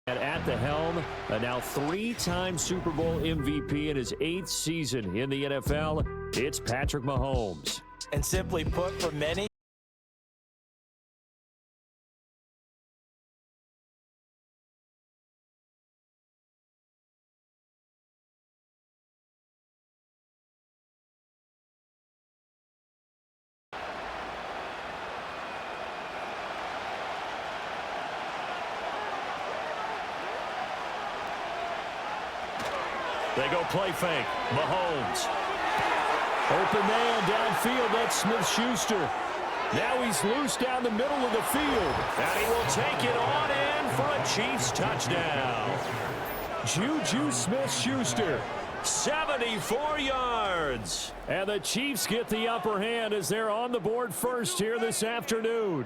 And at the helm, a now three-time Super Bowl MVP in his 8th season in the NFL, it's Patrick Mahomes. And simply put, for many, they go play fake. Mahomes. Open man downfield. That's Smith-Schuster. Now he's loose down the middle of the field. And he will take it on in for a Chiefs touchdown. Juju Smith-Schuster. 74 yards. And the Chiefs get the upper hand as they're on the board first here this afternoon.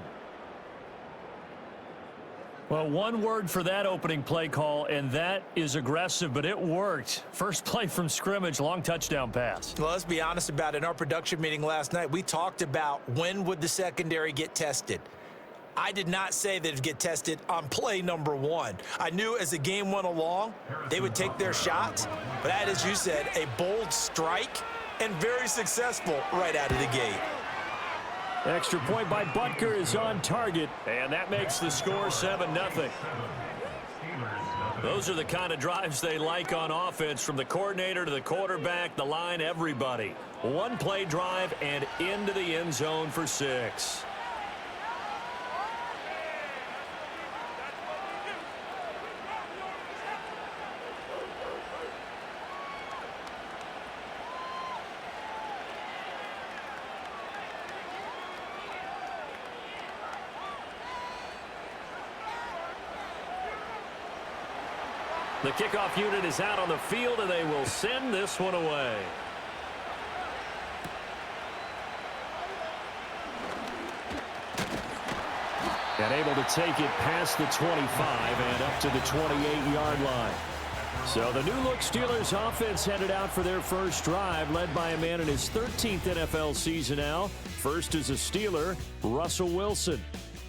Well, one word for that opening play call, and that is aggressive, but it worked. First play from scrimmage, long touchdown pass. Well, let's be honest about it. In our production meeting last night, we talked about when would the secondary get tested. I did not say that it would get tested on play number one. I knew as the game went along, they would take their shots, but that, as you said, a bold strike and very successful right out of the gate. Extra point by Butker is on target, and that makes the score 7-0. Those are the kind of drives they like on offense, from the coordinator to the quarterback, the line, everybody. One play drive and into the end zone for 6. The kickoff unit is out on the field, and they will send this one away. And able to take it past the 25 and up to the 28-yard line. So the new-look Steelers offense headed out for their first drive, led by a man in his 13th NFL season now. First is a Steeler, Russell Wilson.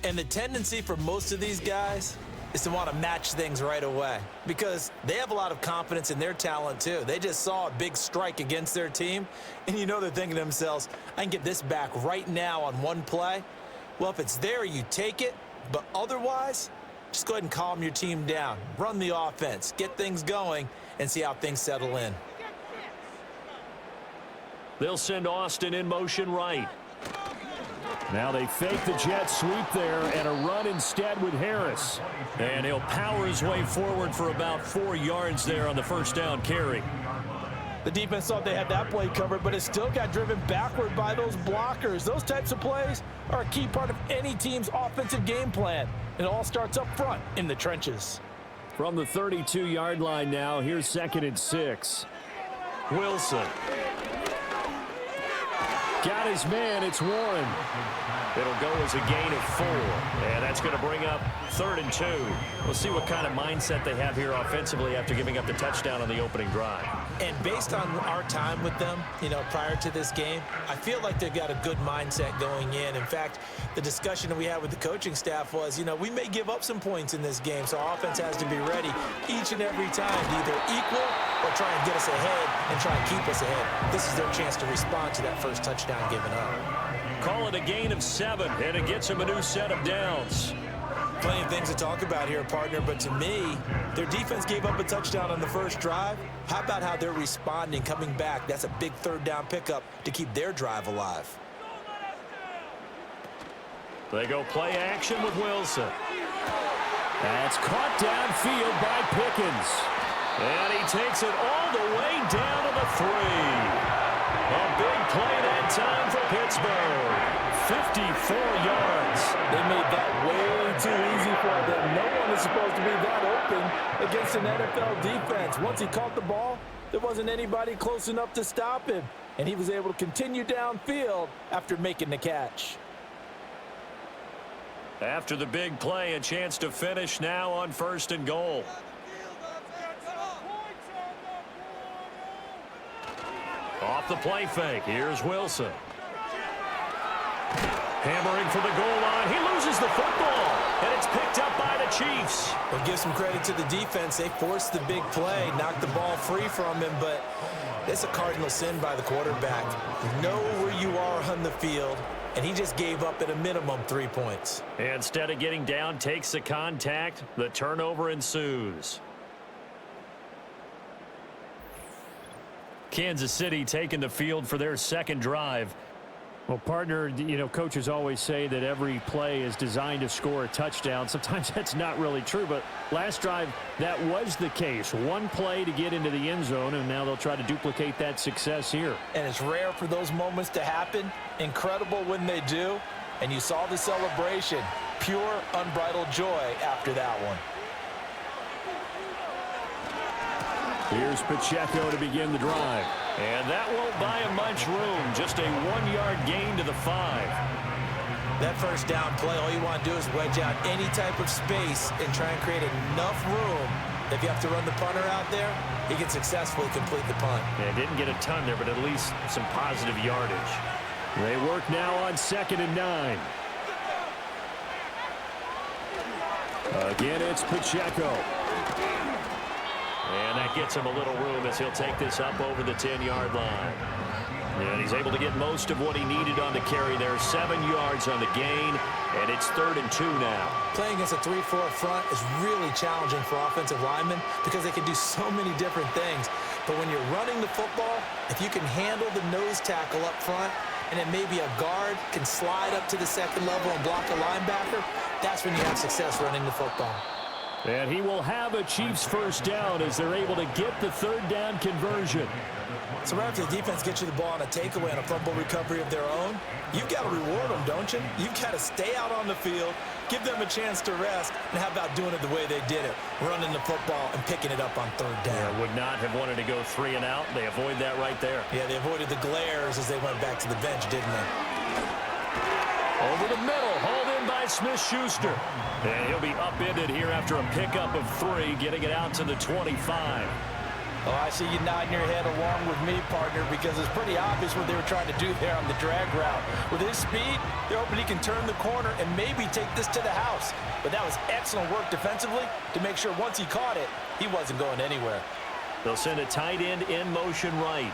And the tendency for most of these guys is to want to match things right away, because they have a lot of confidence in their talent too. They just saw a big strike against their team, and you know they're thinking to themselves, I can get this back right now on one play. Well, if it's there, you take it, but otherwise, just go ahead and calm your team down. Run the offense, get things going, and see how things settle in. They'll send Austin in motion right. Now they fake the jet sweep there and a run instead with Harris. And he'll power his way forward for about 4 yards there on the first down carry. The defense thought they had that play covered, but it still got driven backward by those blockers. Those types of plays are a key part of any team's offensive game plan. It all starts up front in the trenches. From the 32-yard line now, here's 2nd and 6. Wilson. Got his man, it's Warren. It'll go as a gain of 4, and that's going to bring up 3rd and 2. We'll see what kind of mindset they have here offensively after giving up the touchdown on the opening drive. And based on our time with them, prior to this game, I feel like they've got a good mindset going in. In fact, the discussion that we had with the coaching staff was, we may give up some points in this game, so our offense has to be ready each and every time to either equal or try and get us ahead and try and keep us ahead. This is their chance to respond to that first touchdown given up. Call it a gain of 7, and it gets them a new set of downs. Plenty of things to talk about here, partner, but to me, their defense gave up a touchdown on the first drive. How about how they're responding, coming back? That's a big 3rd down pickup to keep their drive alive. They go play action with Wilson. That's caught downfield by Pickens. And he takes it all the way down to the 3. A big play that time for Pittsburgh. 54 yards. They made that way too easy for them. No one is supposed to be that open against an NFL defense. Once he caught the ball, there wasn't anybody close enough to stop him, and he was able to continue downfield after making the catch. After the big play, a chance to finish now on 1st and goal. Off the play fake, here's Wilson. Hammering for the goal line. He loses the football, and it's picked up by the Chiefs. Well, give some credit to the defense. They forced the big play, knocked the ball free from him, but it's a cardinal sin by the quarterback. Know where you are on the field, and he just gave up at a minimum 3 points. Instead of getting down, takes the contact. The turnover ensues. Kansas City taking the field for their second drive. Well, partner, you know, coaches always say that every play is designed to score a touchdown. Sometimes that's not really true, but last drive, that was the case. One play to get into the end zone, and now they'll try to duplicate that success here. And it's rare for those moments to happen. Incredible when they do. And you saw the celebration. Pure, unbridled joy after that one. Here's Pacheco to begin the drive. And that won't buy him much room. Just a 1-yard gain to the 5. That first down play, all you want to do is wedge out any type of space and try and create enough room. If you have to run the punter out there, he can successfully complete the punt. Yeah, didn't get a ton there, but at least some positive yardage. They work now on 2nd and 9. Again, it's Pacheco. And that gets him a little room as he'll take this up over the 10-yard line. And he's able to get most of what he needed on the carry there. 7 yards on the gain, and it's 3rd and 2 now. Playing against a 3-4 front is really challenging for offensive linemen because they can do so many different things. But when you're running the football, if you can handle the nose tackle up front, and then maybe a guard can slide up to the second level and block a linebacker, that's when you have success running the football. And he will have a Chiefs first down as they're able to get the 3rd down conversion. So right after the defense gets you the ball on a takeaway and a fumble recovery of their own, you've got to reward them, don't you? You've got to stay out on the field, give them a chance to rest, and how about doing it the way they did it, running the football and picking it up on 3rd down. Yeah, would not have wanted to go 3 and out. They avoid that right there. Yeah, they avoided the glares as they went back to the bench, didn't they? Over the middle, hauled in by Smith-Schuster. And he'll be upended here after a pickup of 3, getting it out to the 25. Oh, I see you nodding your head along with me, partner, because it's pretty obvious what they were trying to do there on the drag route. With his speed, they're hoping he can turn the corner and maybe take this to the house. But that was excellent work defensively to make sure once he caught it, he wasn't going anywhere. They'll send a tight end in motion right.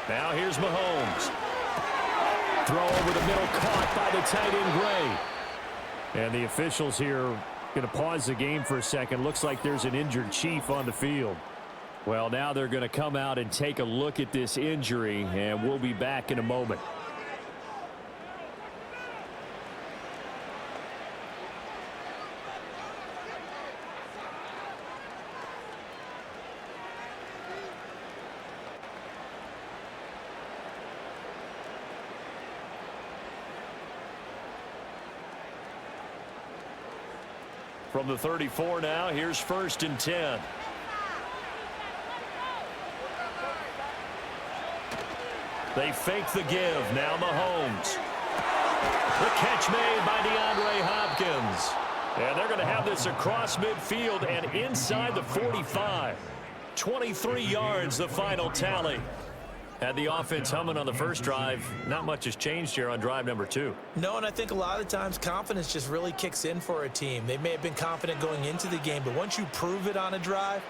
Now here's Mahomes. Throw over the middle, caught by the tight end Gray. And the officials here going to pause the game for a second. Looks like there's an injured Chief on the field. Well, now they're going to come out and take a look at this injury, and we'll be back in a moment. From the 34 now, here's 1st and 10. They fake the give. Now Mahomes. The catch made by DeAndre Hopkins. And they're going to have this across midfield and inside the 45. 23 yards, the final tally. Had the offense humming on the first drive. Not much has changed here on drive number 2. No, and I think a lot of times confidence just really kicks in for a team. They may have been confident going into the game, but once you prove it on a drive,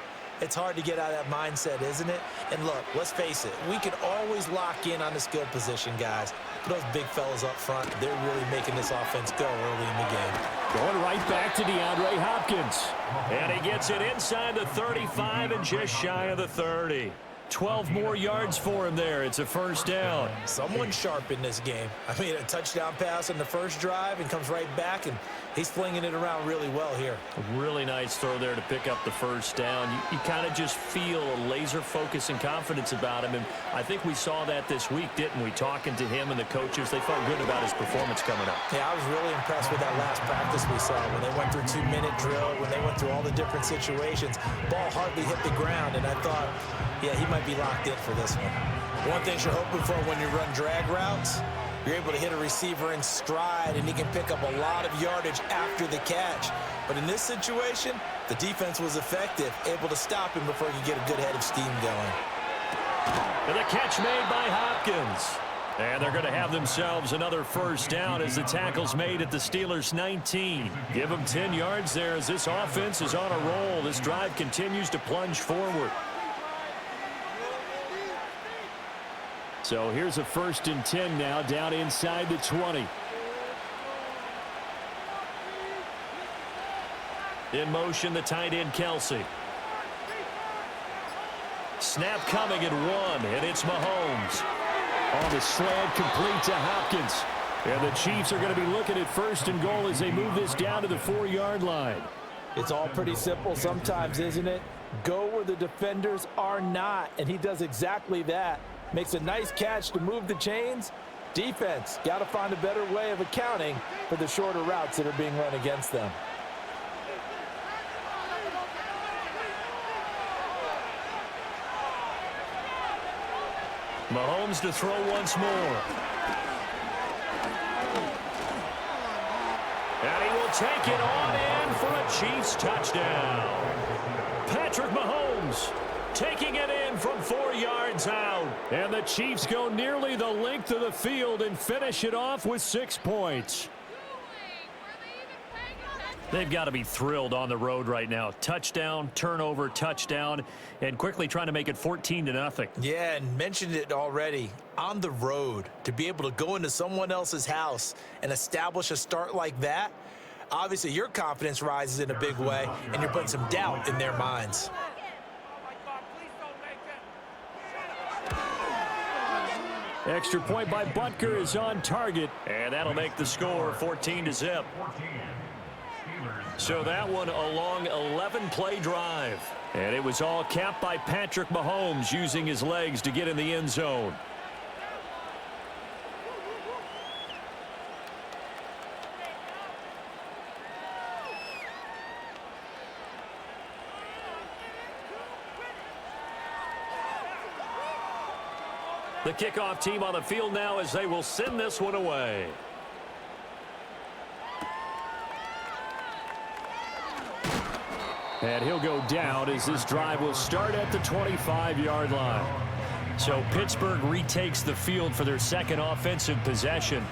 it's hard to get out of that mindset, isn't it? And look, let's face it, we can always lock in on the skill position, guys. But those big fellas up front, they're really making this offense go early in the game. Going right back to DeAndre Hopkins. And he gets it inside the 35 and just shy of the 30. 12 more yards for him there. It's a first down. Someone's sharp in this game. I mean, a touchdown pass on the first drive and comes right back, and he's flinging it around really well here. A really nice throw there to pick up the first down. You kind of just feel a laser focus and confidence about him, and I think we saw that this week, didn't we? Talking to him and the coaches, they felt good about his performance coming up. Yeah, I was really impressed with that last practice we saw when they went through 2-minute drill, when they went through all the different situations. Ball hardly hit the ground, and I thought, yeah, he might be locked in for this one. One thing you're hoping for when you run drag routes, you're able to hit a receiver in stride, and he can pick up a lot of yardage after the catch. But in this situation, the defense was effective, able to stop him before he could get a good head of steam going. And the catch made by Hopkins. And they're going to have themselves another first down as the tackle's made at the Steelers' 19. Give them 10 yards there as this offense is on a roll. This drive continues to plunge forward. So here's a 1st and 10 now down inside the 20. In motion, the tight end, Kelsey. Snap coming at 1, and it's Mahomes. On the slant, complete to Hopkins. And the Chiefs are going to be looking at 1st and goal as they move this down to the 4-yard line. It's all pretty simple sometimes, isn't it? Go where the defenders are not, and he does exactly that. Makes a nice catch to move the chains. Defense, got to find a better way of accounting for the shorter routes that are being run against them. Mahomes to throw once more. And he will take it on in for a Chiefs touchdown. Patrick Mahomes taking it in from 4 yards out. And the Chiefs go nearly the length of the field and finish it off with 6 points. They've got to be thrilled on the road right now. Touchdown, turnover, touchdown, and quickly trying to make it 14-0. Yeah, and mentioned it already. On the road, to be able to go into someone else's house and establish a start like that, obviously your confidence rises in a big way, and you're putting some doubt in their minds. Extra point by Butker is on target, and that'll make the score 14-0. So that one a long 11-play drive. And it was all capped by Patrick Mahomes using his legs to get in the end zone. The kickoff team on the field now as they will send this one away. And he'll go down as this drive will start at the 25-yard line. So Pittsburgh retakes the field for their second offensive possession.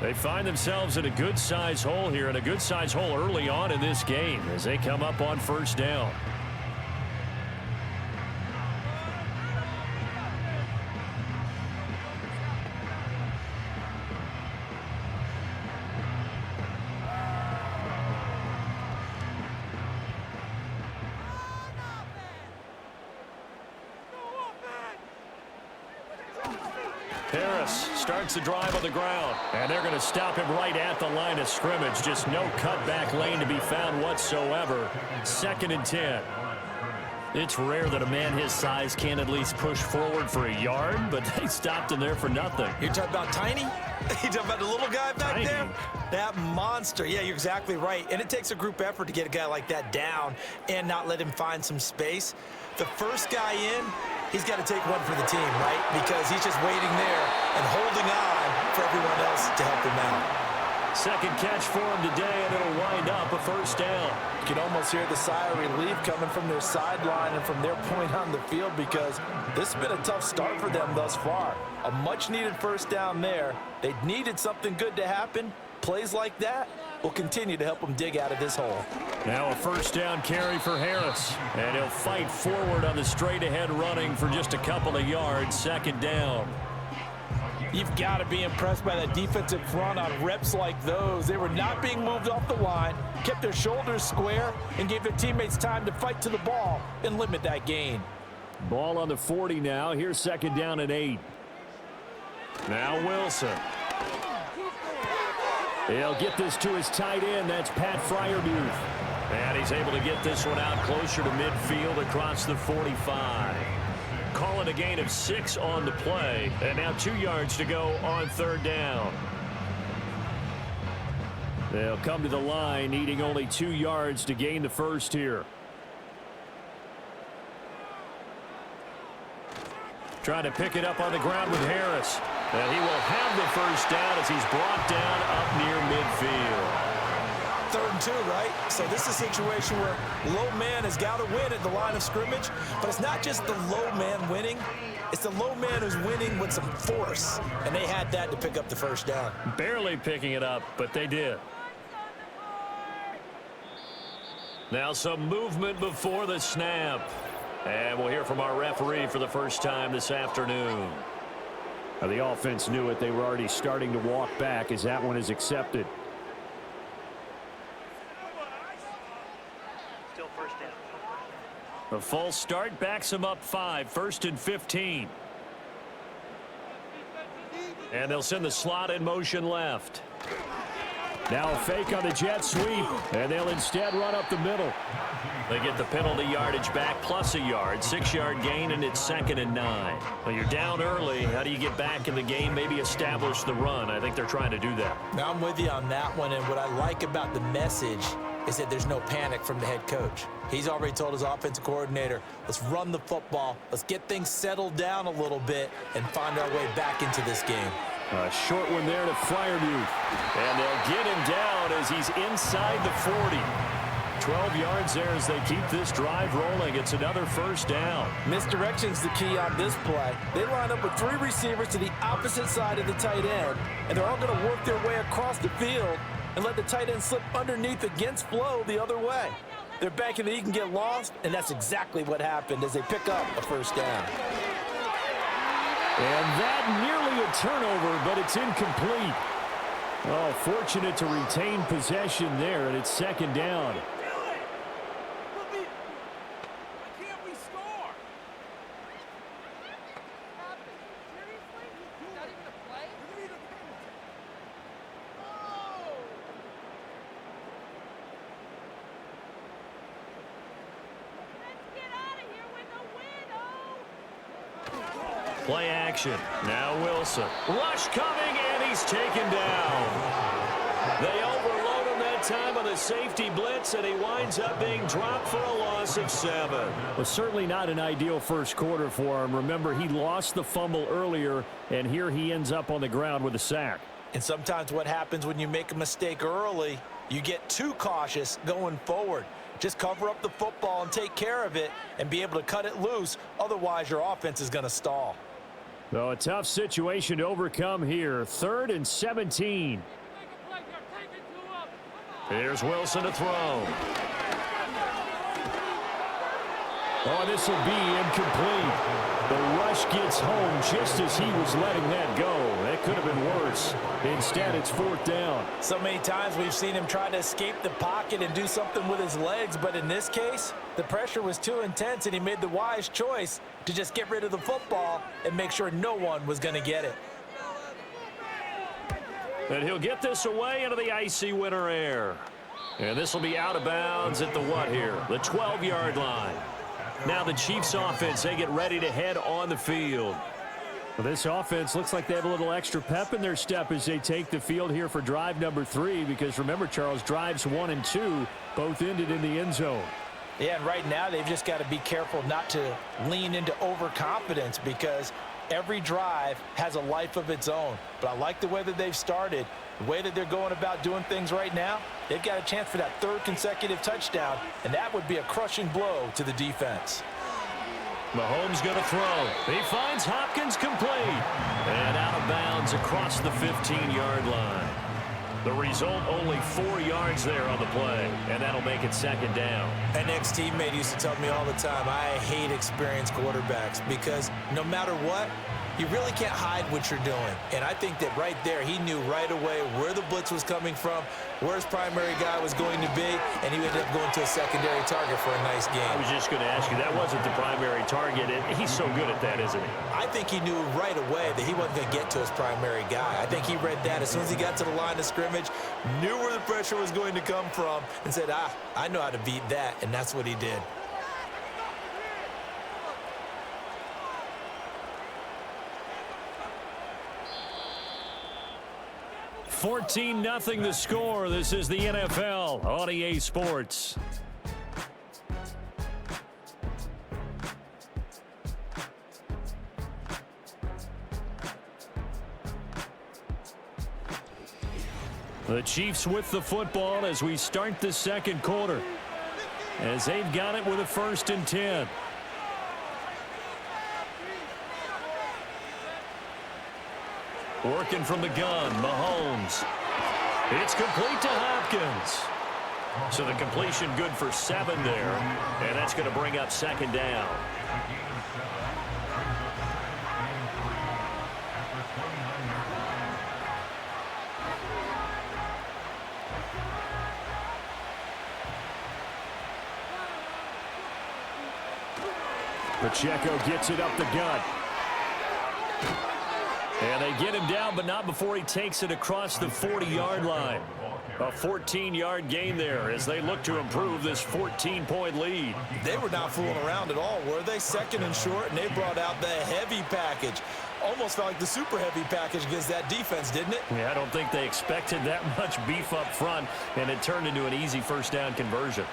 They find themselves in a good-sized hole here, and a good-sized hole early on in this game as they come up on 1st down. Harris starts the drive on the ground, and they're going to stop him right at the line of scrimmage. Just no cutback lane to be found whatsoever. 2nd and 10. It's rare that a man his size can at least push forward for a yard, but they stopped him there for nothing. You're talking about Tiny? You're talking about the little guy back there? That monster. Yeah, you're exactly right. And it takes a group effort to get a guy like that down and not let him find some space. The first guy in, he's got to take one for the team, right? Because he's just waiting there and holding on for everyone else to help him out. Second catch for him today, and it'll wind up a 1st down. You can almost hear the sigh of relief coming from their sideline and from their point on the field because this has been a tough start for them thus far. A much-needed 1st down there. They needed something good to happen. Plays like that will continue to help them dig out of this hole. Now a 1st down carry for Harris, and he'll fight forward on the straight-ahead running for just a couple of yards. 2nd down. You've got to be impressed by that defensive front on reps like those. They were not being moved off the line, kept their shoulders square, and gave their teammates time to fight to the ball and limit that gain. Ball on the 40 now. Here's 2nd down and 8. Now Wilson. He'll get this to his tight end. That's Pat Freiermuth. And he's able to get this one out closer to midfield across the 45. Calling a gain of 6 on the play. And now 2 yards to go on 3rd down. They'll come to the line, needing only 2 yards to gain the first here. Trying to pick it up on the ground with Harris. And he will have the 1st down as he's brought down up near midfield. 3rd and 2, right? So this is a situation where low man has got to win at the line of scrimmage, but it's not just the low man winning. It's the low man who's winning with some force, and they had that to pick up the first down. Barely picking it up, but they did. Now some movement before the snap. And we'll hear from our referee for the first time this afternoon. Now the offense knew it. They were already starting to walk back as that one is accepted. Still first down. A false start backs them up 5, 1st and 15. And they'll send the slot in motion left. Now a fake on the jet sweep, and they'll instead run up the middle. They get the penalty yardage back plus a yard, 6-yard gain, and it's 2nd and 9. Well, you're down early. How do you get back in the game, maybe establish the run? I think they're trying to do that. Now I'm with you on that one, and what I like about the message is that there's no panic from the head coach. He's already told his offensive coordinator, let's run the football, let's get things settled down a little bit and find our way back into this game. A short one there to Freiermuth. And they'll get him down as he's inside the 40. 12 yards there as they keep this drive rolling. It's another first down. Misdirection's the key on this play. They line up with 3 receivers to the opposite side of the tight end, and they're all going to work their way across the field and let the tight end slip underneath against flow the other way. They're banking that he can get lost, and that's exactly what happened as they pick up a first down. And that nearly a turnover, but it's incomplete. Oh, fortunate to retain possession there, and it's 2nd down. Play action. Now Wilson. Rush coming, and he's taken down. They overload him that time on the safety blitz, and he winds up being dropped for a loss of 7. Well, certainly not an ideal first quarter for him. Remember, he lost the fumble earlier, and here he ends up on the ground with a sack. And sometimes what happens when you make a mistake early, you get too cautious going forward. Just cover up the football and take care of it and be able to cut it loose. Otherwise, your offense is going to stall. So a tough situation to overcome here. 3rd and 17. Here's Wilson to throw. Oh, this will be incomplete. The rush gets home just as he was letting that go. That could have been worse. Instead, it's 4th down. So many times we've seen him try to escape the pocket and do something with his legs, but in this case, the pressure was too intense, and he made the wise choice to just get rid of the football and make sure no one was going to get it. And he'll get this away into the icy winter air. And this will be out of bounds at the what here? The 12-yard line. Now the Chiefs offense, they get ready to head on the field. Well, this offense looks like they have a little extra pep in their step as they take the field here for drive number 3, because remember, Charles, drives 1 and 2 both ended in the end zone. Yeah, and right now they've just got to be careful not to lean into overconfidence, because every drive has a life of its own. But I like the way that they've started, the way that they're going about doing things right now. They've got a chance for that 3rd consecutive touchdown, and that would be a crushing blow to the defense. Mahomes going to throw. He finds Hopkins complete. And out of bounds across the 15-yard line. The result, only 4 yards there on the play, and that'll make it 2nd down. An ex-teammate used to tell me all the time, I hate experienced quarterbacks, because no matter what, you really can't hide what you're doing. And I think that right there, he knew right away where the blitz was coming from, where his primary guy was going to be, and he ended up going to a secondary target for a nice game. I was just going to ask you, that wasn't the primary target, and he's so good at that, isn't he? I think he knew right away that he wasn't going to get to his primary guy. I think he read that as soon as he got to the line of scrimmage, knew where the pressure was going to come from, and said, I know how to beat that, and that's what he did. 14-0 the score. This is the NFL on EA Sports. The Chiefs with the football as we start the second quarter, as they've got it with a 1st and 10. Working from the gun, Mahomes. It's complete to Hopkins. So the completion good for 7 there, and that's going to bring up 2nd down. Pacheco gets it up the gut. And they get him down, but not before he takes it across the 40-yard line. A 14-yard gain there as they look to improve this 14-point lead. They were not fooling around at all, were they? 2nd and short, and they brought out the heavy package. Almost felt like the super heavy package against that defense, didn't it? Yeah, I don't think they expected that much beef up front, and it turned into an easy 1st down conversion.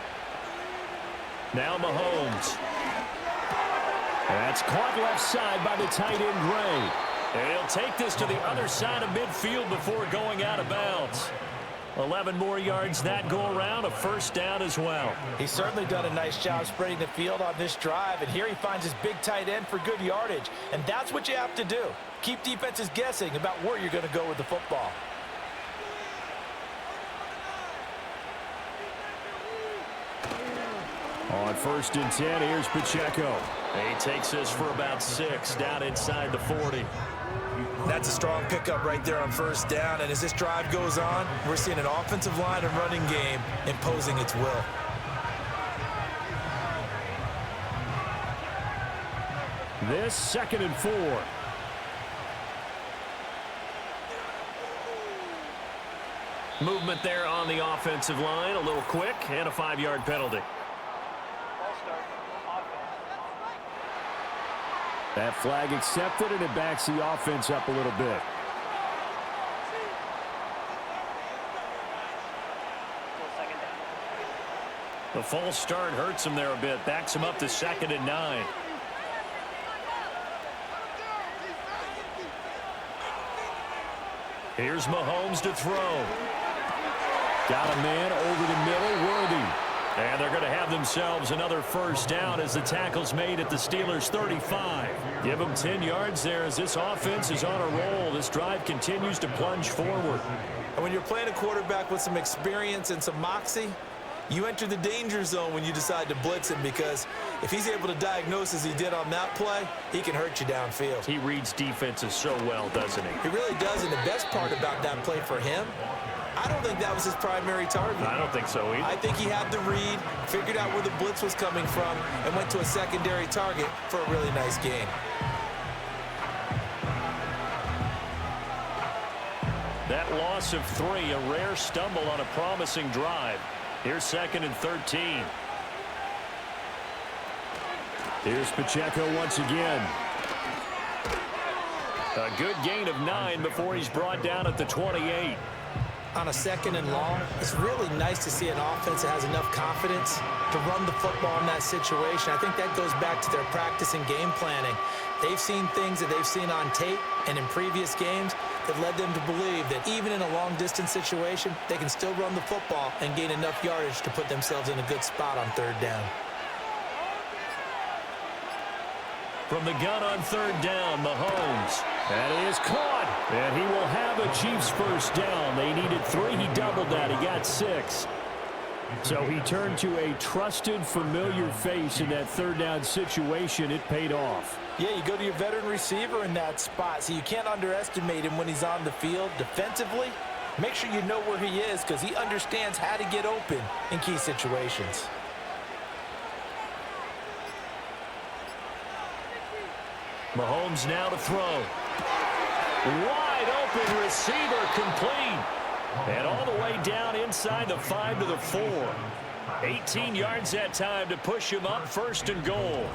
Now Mahomes. That's caught left side by the tight end Gray. And he'll take this to the other side of midfield before going out of bounds. 11 more yards that go around, a 1st down as well. He's certainly done a nice job spreading the field on this drive, and here he finds his big tight end for good yardage. And that's what you have to do. Keep defenses guessing about where you're going to go with the football. On 1st and 10, here's Pacheco. He takes this for about 6 down inside the 40. That's a strong pickup right there on 1st down, and as this drive goes on, we're seeing an offensive line and running game imposing its will. This 2nd and 4. Movement there on the offensive line, a little quick, and a 5-yard penalty. That flag accepted, and it backs the offense up a little bit. The false start hurts him there a bit, backs him up to 2nd and 9. Here's Mahomes to throw. Got a man over the middle, Worthy. And they're going to have themselves another 1st down as the tackle's made at the Steelers' 35. Give them 10 yards there as this offense is on a roll. This drive continues to plunge forward. And when you're playing a quarterback with some experience and some moxie, you enter the danger zone when you decide to blitz him, because if he's able to diagnose as he did on that play, he can hurt you downfield. He reads defenses so well, doesn't he? He really does, and the best part about that play for him, I don't think that was his primary target. I don't think so either. I think he had the read, figured out where the blitz was coming from, and went to a secondary target for a really nice gain. That loss of 3, a rare stumble on a promising drive. Here's 2nd and 13. Here's Pacheco once again. A good gain of 9 before he's brought down at the 28. On a 2nd and long, it's really nice to see an offense that has enough confidence to run the football in that situation. I think that goes back to their practice and game planning. They've seen things that they've seen on tape and in previous games that led them to believe that even in a long-distance situation, they can still run the football and gain enough yardage to put themselves in a good spot on 3rd down. From the gun on 3rd down, Mahomes. That is caught. And he will have a Chiefs 1st down. They needed 3. He doubled that. He got 6. So he turned to a trusted, familiar face in that 3rd down situation. It paid off. Yeah, you go to your veteran receiver in that spot, so you can't underestimate him when he's on the field. Defensively, make sure you know where he is, because he understands how to get open in key situations. Mahomes now to throw. Wide open receiver, complete. And all the way down inside the 5 to the 4. 18 yards that time to push him up 1st and goal.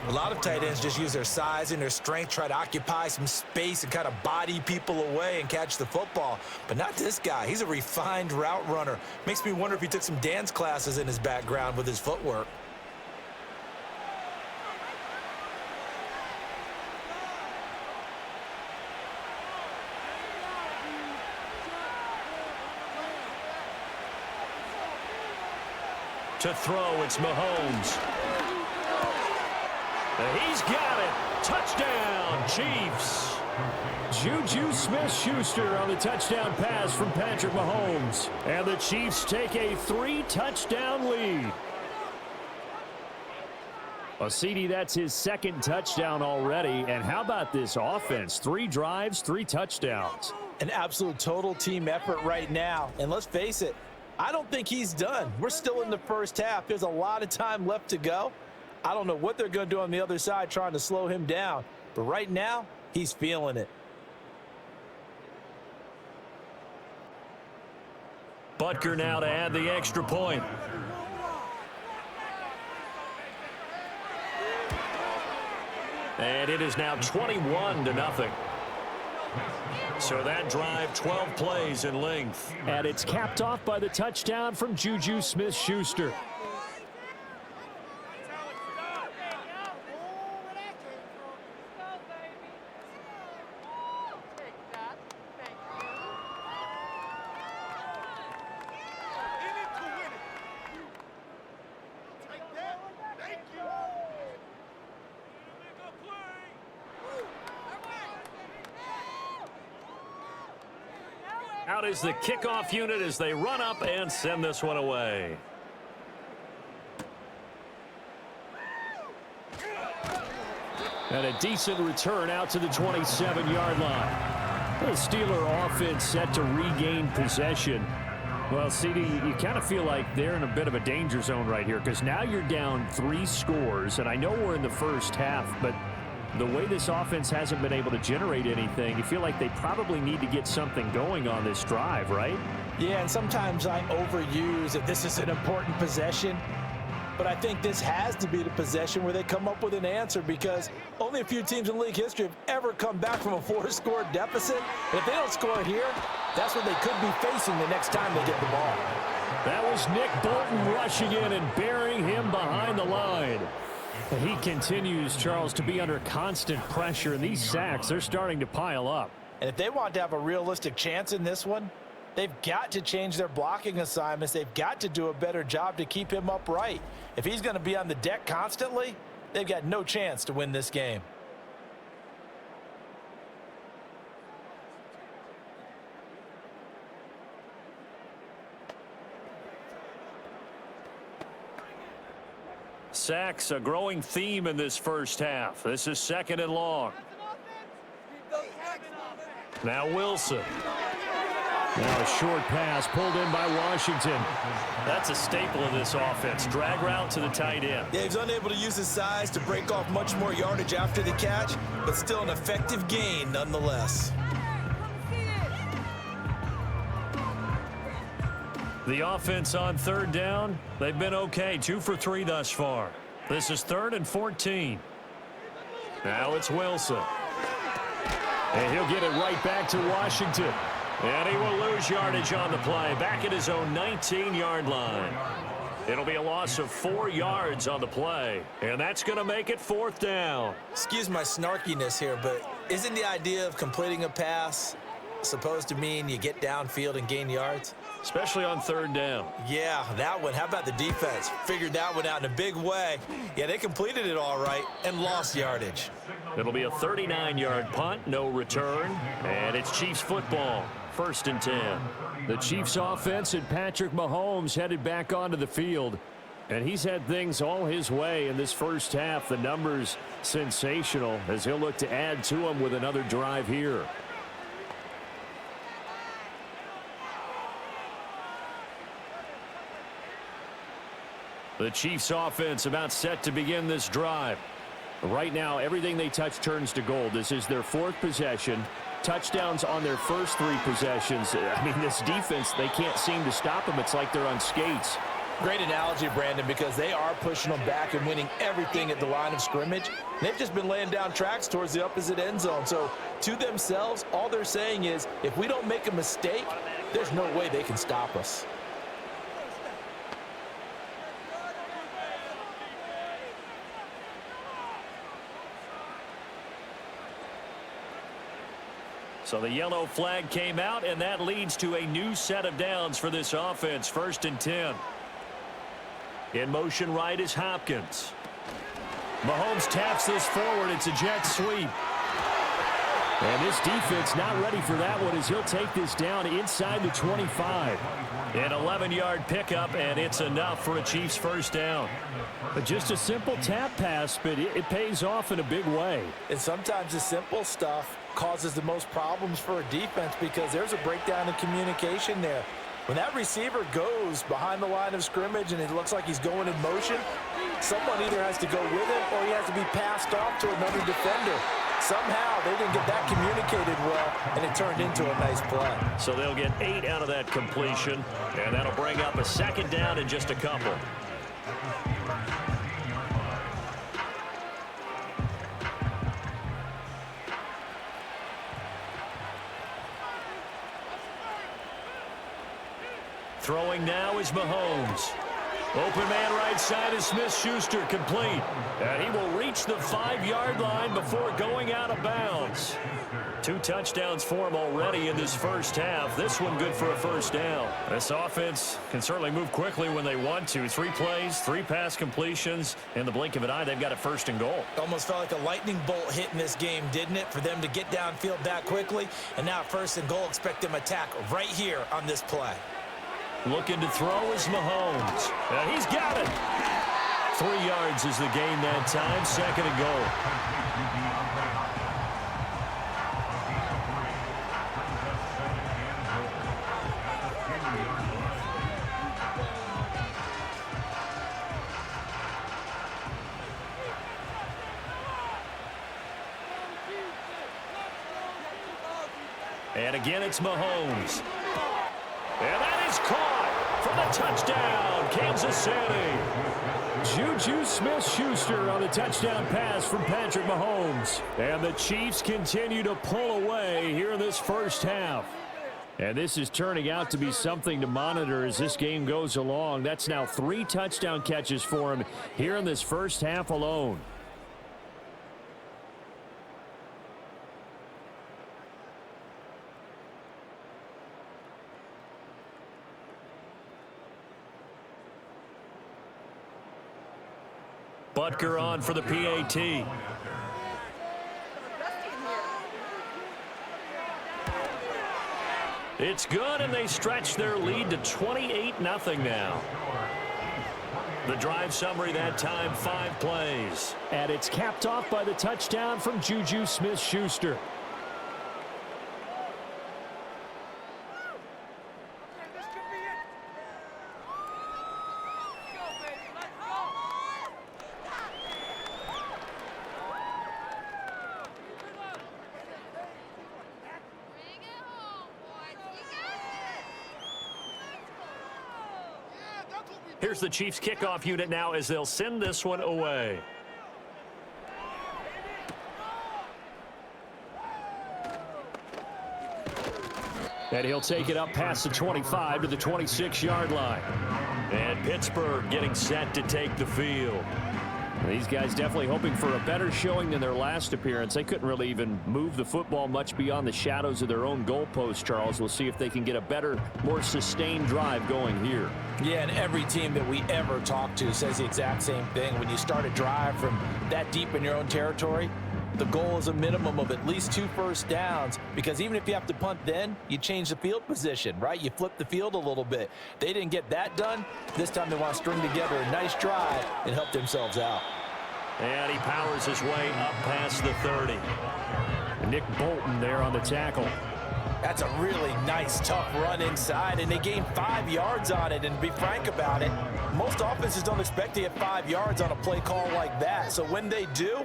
A lot of tight ends just use their size and their strength, try to occupy some space and kind of body people away and catch the football. But not this guy. He's a refined route runner. Makes me wonder if he took some dance classes in his background with his footwork. To throw, it's Mahomes. He's got it. Touchdown, Chiefs. Juju Smith-Schuster on the touchdown pass from Patrick Mahomes. And the Chiefs take a 3-touchdown lead. Well, CD, that's his second touchdown already. And how about this offense? 3 drives, 3 touchdowns. An absolute total team effort right now. And let's face it, I don't think he's done. We're still in the first half. There's a lot of time left to go. I don't know what they're going to do on the other side trying to slow him down. But right now, he's feeling it. Butker now to add the extra point. And it is now 21-0. So that drive, 12 plays in length. And it's capped off by the touchdown from Juju Smith-Schuster. Out is the kickoff unit as they run up and send this one away. And a decent return out to the 27-yard line. The Steeler offense set to regain possession. Well, CD, you kind of feel like they're in a bit of a danger zone right here because now you're down 3 scores, and I know we're in the first half, but the way this offense hasn't been able to generate anything, you feel like they probably need to get something going on this drive, right? Yeah, and sometimes I overuse that this is an important possession. But I think this has to be the possession where they come up with an answer because only a few teams in league history have ever come back from a 4-score deficit. And if they don't score here, that's what they could be facing the next time they get the ball. That was Nick Bolton rushing in and burying him behind the line. He continues, Charles, to be under constant pressure, and these sacks, they're starting to pile up. And if they want to have a realistic chance in this one, they've got to change their blocking assignments. They've got to do a better job to keep him upright. If he's going to be on the deck constantly, they've got no chance to win this game. Sacks, a growing theme in this first half. This is 2nd and long. Now Wilson. Now a short pass pulled in by Washington. That's a staple of this offense. Drag route to the tight end. Yeah, he's unable to use his size to break off much more yardage after the catch, but still an effective gain nonetheless. The offense on 3rd down, they've been okay. 2 for 3 thus far. This is 3rd and 14. Now it's Wilson. And he'll get it right back to Washington. And he will lose yardage on the play. Back at his own 19-yard line. It'll be a loss of 4 yards on the play. And that's going to make it 4th down. Excuse my snarkiness here, but isn't the idea of completing a pass supposed to mean you get downfield and gain yards? Especially on 3rd down. Yeah, that one. How about the defense? Figured that one out in a big way. Yeah, they completed it all right and lost yardage. It'll be a 39-yard punt, no return, and it's Chiefs football, 1st and 10. The Chiefs offense and Patrick Mahomes headed back onto the field. And he's had things all his way in this first half. The numbers sensational as he'll look to add to them with another drive here. The Chiefs offense about set to begin this drive. Right now, everything they touch turns to gold. This is their 4th possession. Touchdowns on their first 3 possessions. I mean, this defense, they can't seem to stop them. It's like they're on skates. Great analogy, Brandon, because they are pushing them back and winning everything at the line of scrimmage. They've just been laying down tracks towards the opposite end zone. So to themselves, all they're saying is, if we don't make a mistake, there's no way they can stop us. So the yellow flag came out, and that leads to a new set of downs for this offense. 1st and 10. In motion right is Hopkins. Mahomes taps this forward. It's a jet sweep. And this defense not ready for that one as he'll take this down inside the 25. An 11-yard pickup, and it's enough for a Chiefs first down. But just a simple tap pass, but it pays off in a big way. And sometimes the simple stuff causes the most problems for a defense because there's a breakdown in communication there. When that receiver goes behind the line of scrimmage and it looks like he's going in motion, someone either has to go with him or he has to be passed off to another defender. Somehow they didn't get that communicated well, and it turned into a nice play. So they'll get 8 out of that completion, and that'll bring up a second down in just a couple. Throwing now is Mahomes. Open man right side is Smith-Schuster, complete. And he will reach the 5-yard line before going out of bounds. 2 touchdowns for him already in this first half. This one good for a first down. This offense can certainly move quickly when they want to. 3 plays, 3 pass completions. In the blink of an eye, they've got a first and goal. Almost felt like a lightning bolt hit in this game, didn't it? For them to get downfield that quickly. And now first and goal, expect them to attack right here on this play. Looking to throw is Mahomes. And he's got it. 3 yards is the gain that time. Second and goal. And again, it's Mahomes. And that is caught for the touchdown, Kansas City. Juju Smith-Schuster on the touchdown pass from Patrick Mahomes. And the Chiefs continue to pull away here in this first half. And this is turning out to be something to monitor as this game goes along. That's now 3 touchdown catches for him here in this first half alone. Butker on for the PAT. It's good, and they stretch their lead to 28-0 now. The drive summary that time, 5 plays. And it's capped off by the touchdown from Juju Smith-Schuster. Here's the Chiefs kickoff unit now as they'll send this one away. And he'll take it up past the 25 to the 26-yard line. And Pittsburgh getting set to take the field. These guys definitely hoping for a better showing than their last appearance. They couldn't really even move the football much beyond the shadows of their own goalpost, Charles. We'll see if they can get a better, more sustained drive going here. Yeah, and every team that we ever talk to says the exact same thing. When you start a drive from that deep in your own territory, the goal is a minimum of at least 2 first downs, because even if you have to punt then, you change the field position, right? You flip the field a little bit. They didn't get that done. This time they want to string together a nice drive and help themselves out. And he powers his way up past the 30. Nick Bolton there on the tackle. That's a really nice, tough run inside, and they gained 5 yards on it. And to be frank about it, most offenses don't expect to get 5 yards on a play call like that. So when they do,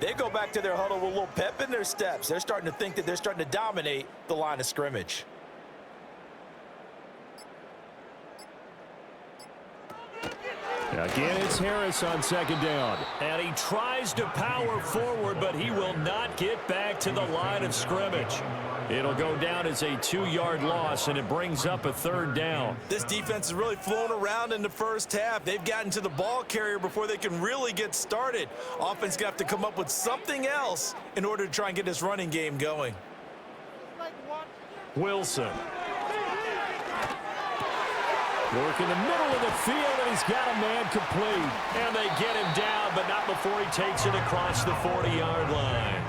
they go back to their huddle with a little pep in their steps. They're starting to think that they're starting to dominate the line of scrimmage. Again, it's Harris on second down. And he tries to power forward, but he will not get back to the line of scrimmage. It'll go down as a 2-yard loss, and it brings up a 3rd down. This defense is really flown around in the first half. They've gotten to the ball carrier before they can really get started. Offense going to have to come up with something else in order to try and get this running game going. Wilson. Work in the middle of the field, and he's got a man complete. And they get him down, but not before he takes it across the 40-yard line.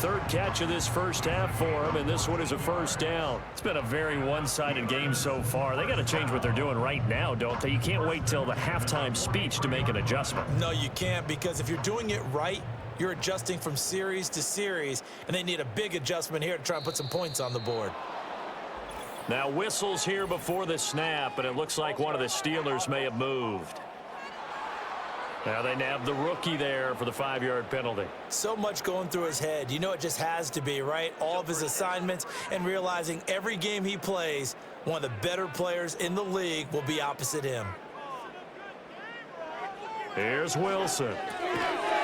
Third catch of this first half for him, and this one is a first down. It's been a very one-sided game so far. They got to change what they're doing right now, don't they? You can't wait till the halftime speech to make an adjustment. No, you can't, because if you're doing it right, you're adjusting from series to series, and they need a big adjustment here to try and put some points on the board. Now whistles here before the snap, and it looks like one of the Steelers may have moved. Now they nab the rookie there for the 5-yard penalty. So much going through his head. You know it just has to be, right? All of his assignments and realizing every game he plays, one of the better players in the league will be opposite him. Here's Wilson.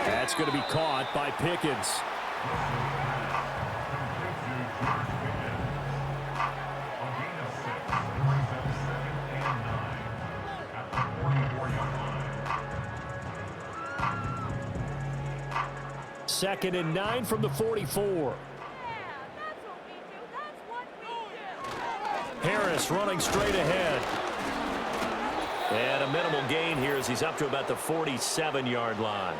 That's going to be caught by Pickens. Second and 9 from the 44. Harris running straight ahead. And a minimal gain here as he's up to about the 47-yard line.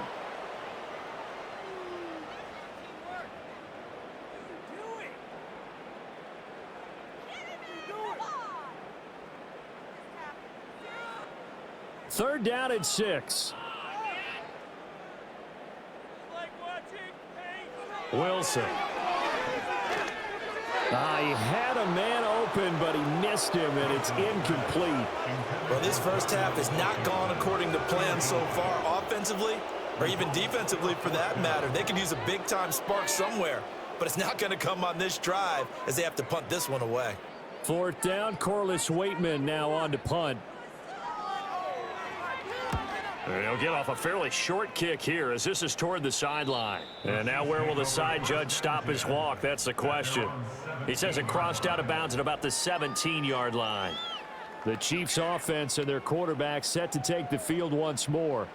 Third down and 6. Wilson. He had a man open, but he missed him, and it's incomplete. Well, this first half has not gone according to plan so far offensively, or even defensively for that matter. They could use a big-time spark somewhere, but it's not going to come on this drive as they have to punt this one away. Fourth down, Corliss Waitman now on to punt. He'll get off a fairly short kick here as this is toward the sideline. And now where will the side judge stop his walk? That's the question. He says it crossed out of bounds at about the 17-yard line. The Chiefs offense and their quarterback set to take the field once more.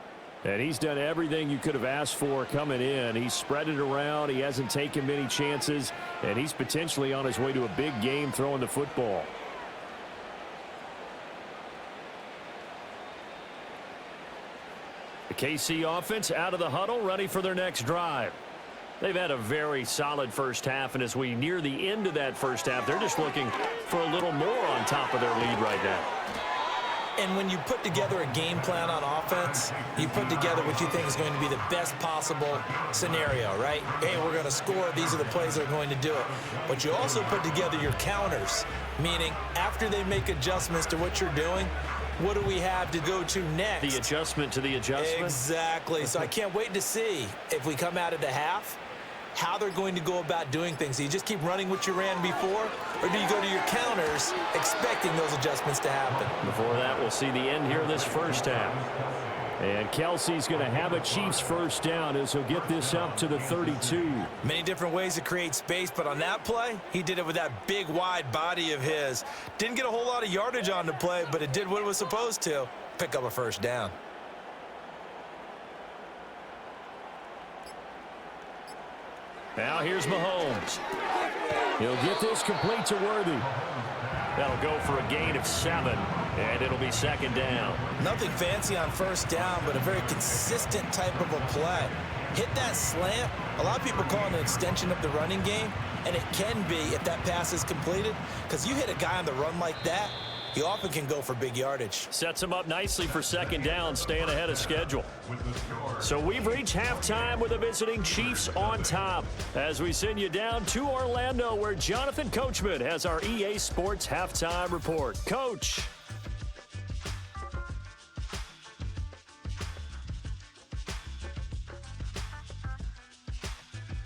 And he's done everything you could have asked for coming in. He's spread it around. He hasn't taken many chances. And he's potentially on his way to a big game throwing the football. The KC offense out of the huddle, ready for their next drive. They've had a very solid first half, and as we near the end of that first half, they're just looking for a little more on top of their lead right now. And when you put together a game plan on offense, you put together what you think is going to be the best possible scenario, right? Hey, we're going to score. These are the plays that are going to do it. But you also put together your counters, meaning after they make adjustments to what you're doing, what do we have to go to next? The adjustment to the adjustment? Exactly. So I can't wait to see if we come out of the half, how they're going to go about doing things. Do you just keep running what you ran before, or do you go to your counters expecting those adjustments to happen? Before that, we'll see the end here of this first half. And Kelsey's going to have a Chiefs first down as he'll get this up to the 32. Many different ways to create space, but on that play, he did it with that big, wide body of his. Didn't get a whole lot of yardage on the play, but it did what it was supposed to, pick up a first down. Now here's Mahomes. He'll get this complete to Worthy. That'll go for a gain of 7, and it'll be second down. Nothing fancy on first down, but a very consistent type of a play. Hit that slant. A lot of people call it an extension of the running game, and it can be if that pass is completed, because you hit a guy on the run like that, he often can go for big yardage. Sets him up nicely for second down, staying ahead of schedule. So we've reached halftime with the visiting Chiefs on top as we send you down to Orlando, where Jonathan Coachman has our EA Sports halftime report. Coach.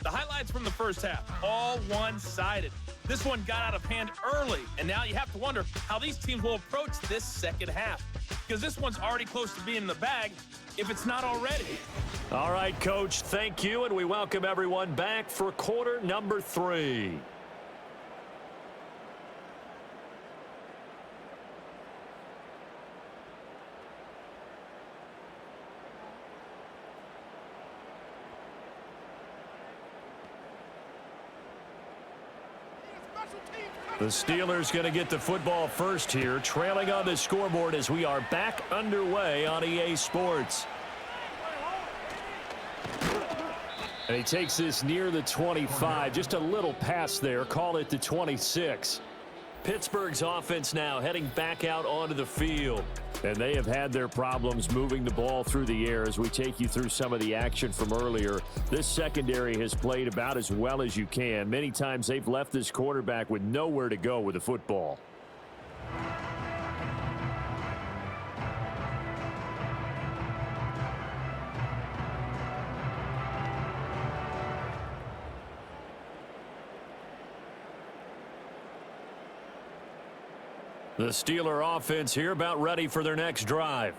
The highlights from the first half, all one-sided. This one got out of hand early, and now you have to wonder how these teams will approach this second half, because this one's already close to being in the bag, if it's not already. All right, Coach, thank you, and we welcome everyone back for quarter number 3. The Steelers going to get the football first here, trailing on the scoreboard as we are back underway on EA Sports. And he takes this near the 25. Just a little pass there. Call it the 26. Pittsburgh's offense now heading back out onto the field. And they have had their problems moving the ball through the air as we take you through some of the action from earlier. This secondary has played about as well as you can. Many times they've left this quarterback with nowhere to go with the football. The Steeler offense here about ready for their next drive.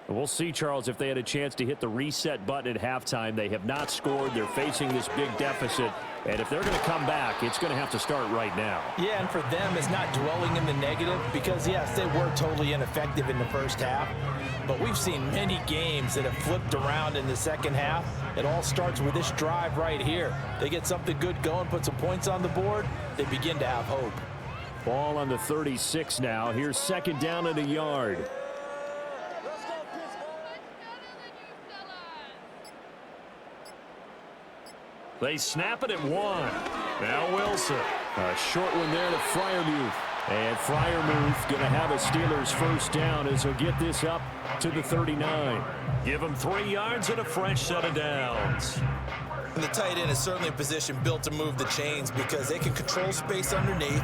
We'll see, Charles, if they had a chance to hit the reset button at halftime. They have not scored. They're facing this big deficit. And if they're going to come back, it's going to have to start right now. Yeah, and for them, it's not dwelling in the negative because, yes, they were totally ineffective in the first half. But we've seen many games that have flipped around in the second half. It all starts with this drive right here. They get something good going, put some points on the board, they begin to have hope. Ball on the 36 now. Here's second down and a yard. They snap it at 1. Now Wilson. A short one there to Freiermuth. And Freiermuth going to have a Steelers first down as he'll get this up to the 39. Give him 3 yards and a fresh set of downs. And the tight end is certainly a position built to move the chains because they can control space underneath.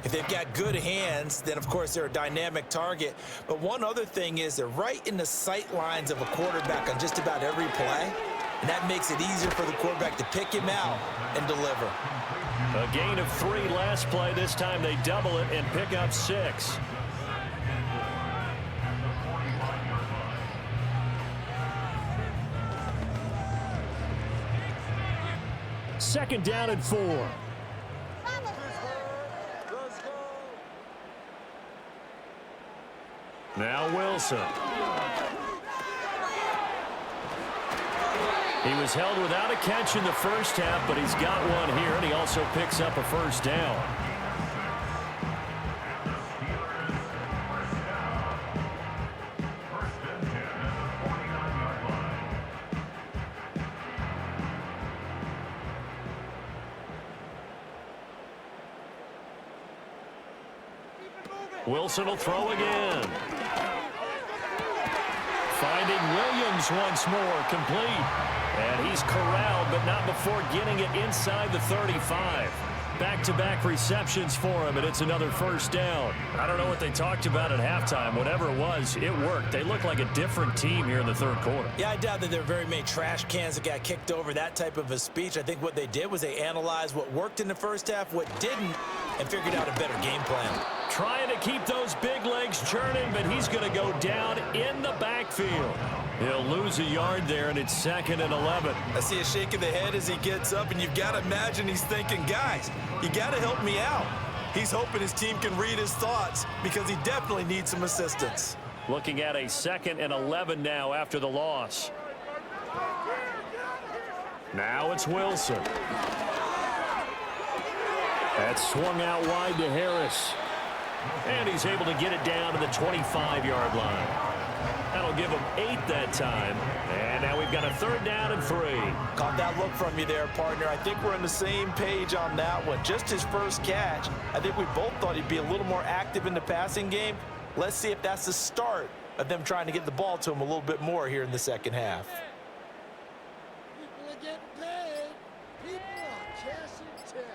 If they've got good hands, then, of course, they're a dynamic target. But one other thing is they're right in the sight lines of a quarterback on just about every play. And that makes it easier for the quarterback to pick him out and deliver. A gain of 3 last play. This time they double it and pick up 6. Second down and 4. Now Wilson. He was held without a catch in the first half, but he's got one here, and he also picks up a first down. Wilson will throw again. Finding Williams once more, complete. And he's corralled, but not before getting it inside the 35. Back-to-back receptions for him, and it's another first down. I don't know what they talked about at halftime. Whatever it was, it worked. They look like a different team here in the third quarter. Yeah, I doubt that there are very many trash cans that got kicked over, that type of a speech. I think what they did was they analyzed what worked in the first half, what didn't, and figured out a better game plan. Trying to keep those big legs churning, but he's going to go down in the backfield. He'll lose a yard there, and it's second and 11. I see a shake of the head as he gets up, and you've got to imagine he's thinking, guys, you got to help me out. He's hoping his team can read his thoughts because he definitely needs some assistance. Looking at a second and 11 now after the loss. Now it's Wilson. That's swung out wide to Harris. And he's able to get it down to the 25-yard line. That'll give him 8 that time. And now we've got a third down and 3. Caught that look from you there, partner. I think we're on the same page on that one. Just his first catch. I think we both thought he'd be a little more active in the passing game. Let's see if that's the start of them trying to get the ball to him a little bit more here in the second half.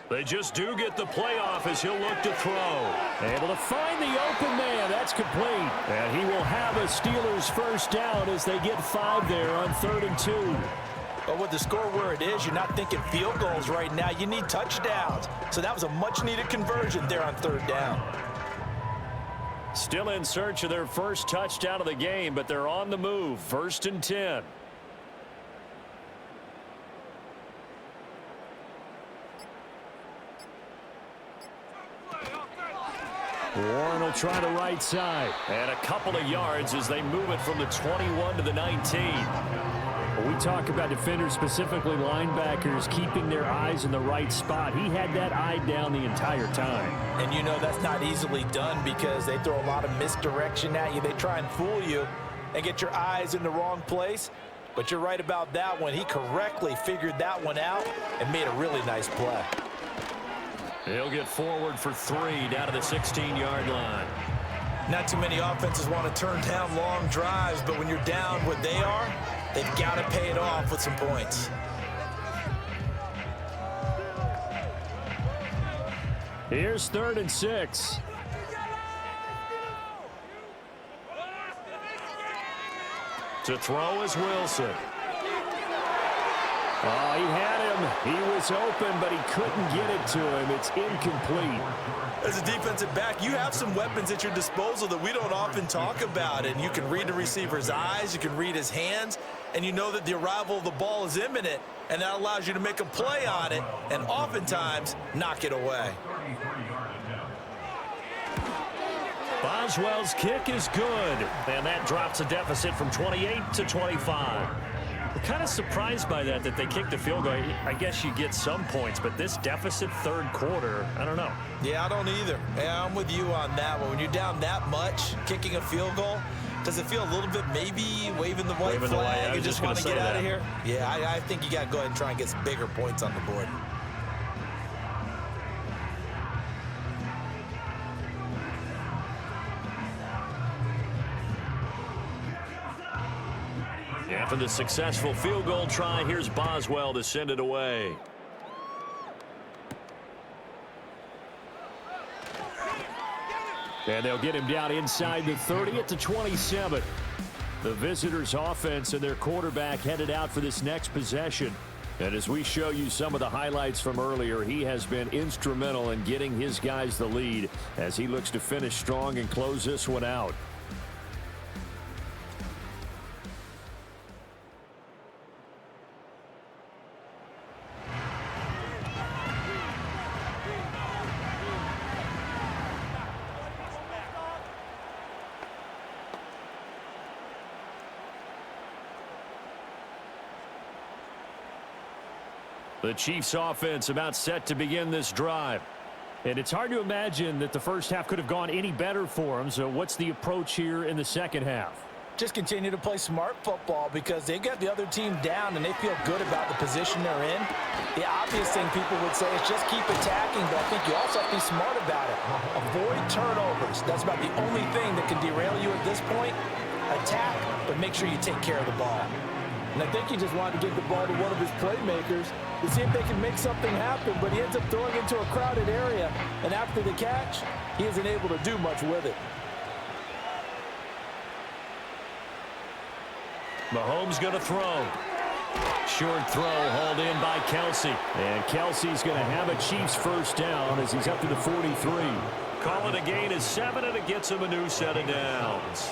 They just do get the playoff as he'll look to throw. Able to find the open man. That's complete. And he will have a Steelers first down as they get 5 there on 3rd and 2. But with the score where it is, you're not thinking field goals right now. You need touchdowns. So that was a much-needed conversion there on 3rd down. Still in search of their first touchdown of the game, but they're on the move. 1st and 10. Warren will try the right side. And a couple of yards as they move it from the 21 to the 19. When we talk about defenders, specifically linebackers, keeping their eyes in the right spot, he had that eye down the entire time. And you know that's not easily done because they throw a lot of misdirection at you. They try and fool you and get your eyes in the wrong place. But you're right about that one. He correctly figured that one out and made a really nice play. He'll get forward for 3 down to the 16-yard line. Not too many offenses want to turn down long drives, but when you're down what they are, they've got to pay it off with some points. Here's 3rd and 6. To throw is Wilson. Oh, he had him. He was open, but he couldn't get it to him. It's incomplete. As a defensive back, you have some weapons at your disposal that we don't often talk about. And you can read the receiver's eyes, you can read his hands, and you know that the arrival of the ball is imminent, and that allows you to make a play on it and oftentimes knock it away. Boswell's kick is good, and that drops a deficit from 28 to 25. I'm kind of surprised by that they kicked the field goal. I guess you get some points, but this deficit 3rd quarter, I don't know. Yeah, I don't either. Yeah, I'm with you on that one. When you're down that much, kicking a field goal, does it feel a little bit maybe waving the white flag and just want to get out of here? Yeah, I think you got to go ahead and try and get some bigger points on the board. After the successful field goal try, here's Boswell to send it away. And they'll get him down inside the 30 at the 27. The visitors' offense and their quarterback headed out for this next possession. And as we show you some of the highlights from earlier, he has been instrumental in getting his guys the lead as he looks to finish strong and close this one out. The Chiefs offense about set to begin this drive. And it's hard to imagine that the first half could have gone any better for them. So what's the approach here in the second half? Just continue to play smart football because they got the other team down and they feel good about the position they're in. The obvious thing people would say is just keep attacking, but I think you also have to be smart about it. Avoid turnovers. That's about the only thing that can derail you at this point. Attack, but make sure you take care of the ball. And I think he just wanted to get the ball to one of his playmakers to see if they can make something happen, but he ends up throwing into a crowded area, and after the catch, he isn't able to do much with it. Mahomes going to throw. Short throw hauled in by Kelsey. And Kelsey's going to have a Chiefs first down as he's up to the 43. Call it a gain of 7, and it gets him a new set of downs.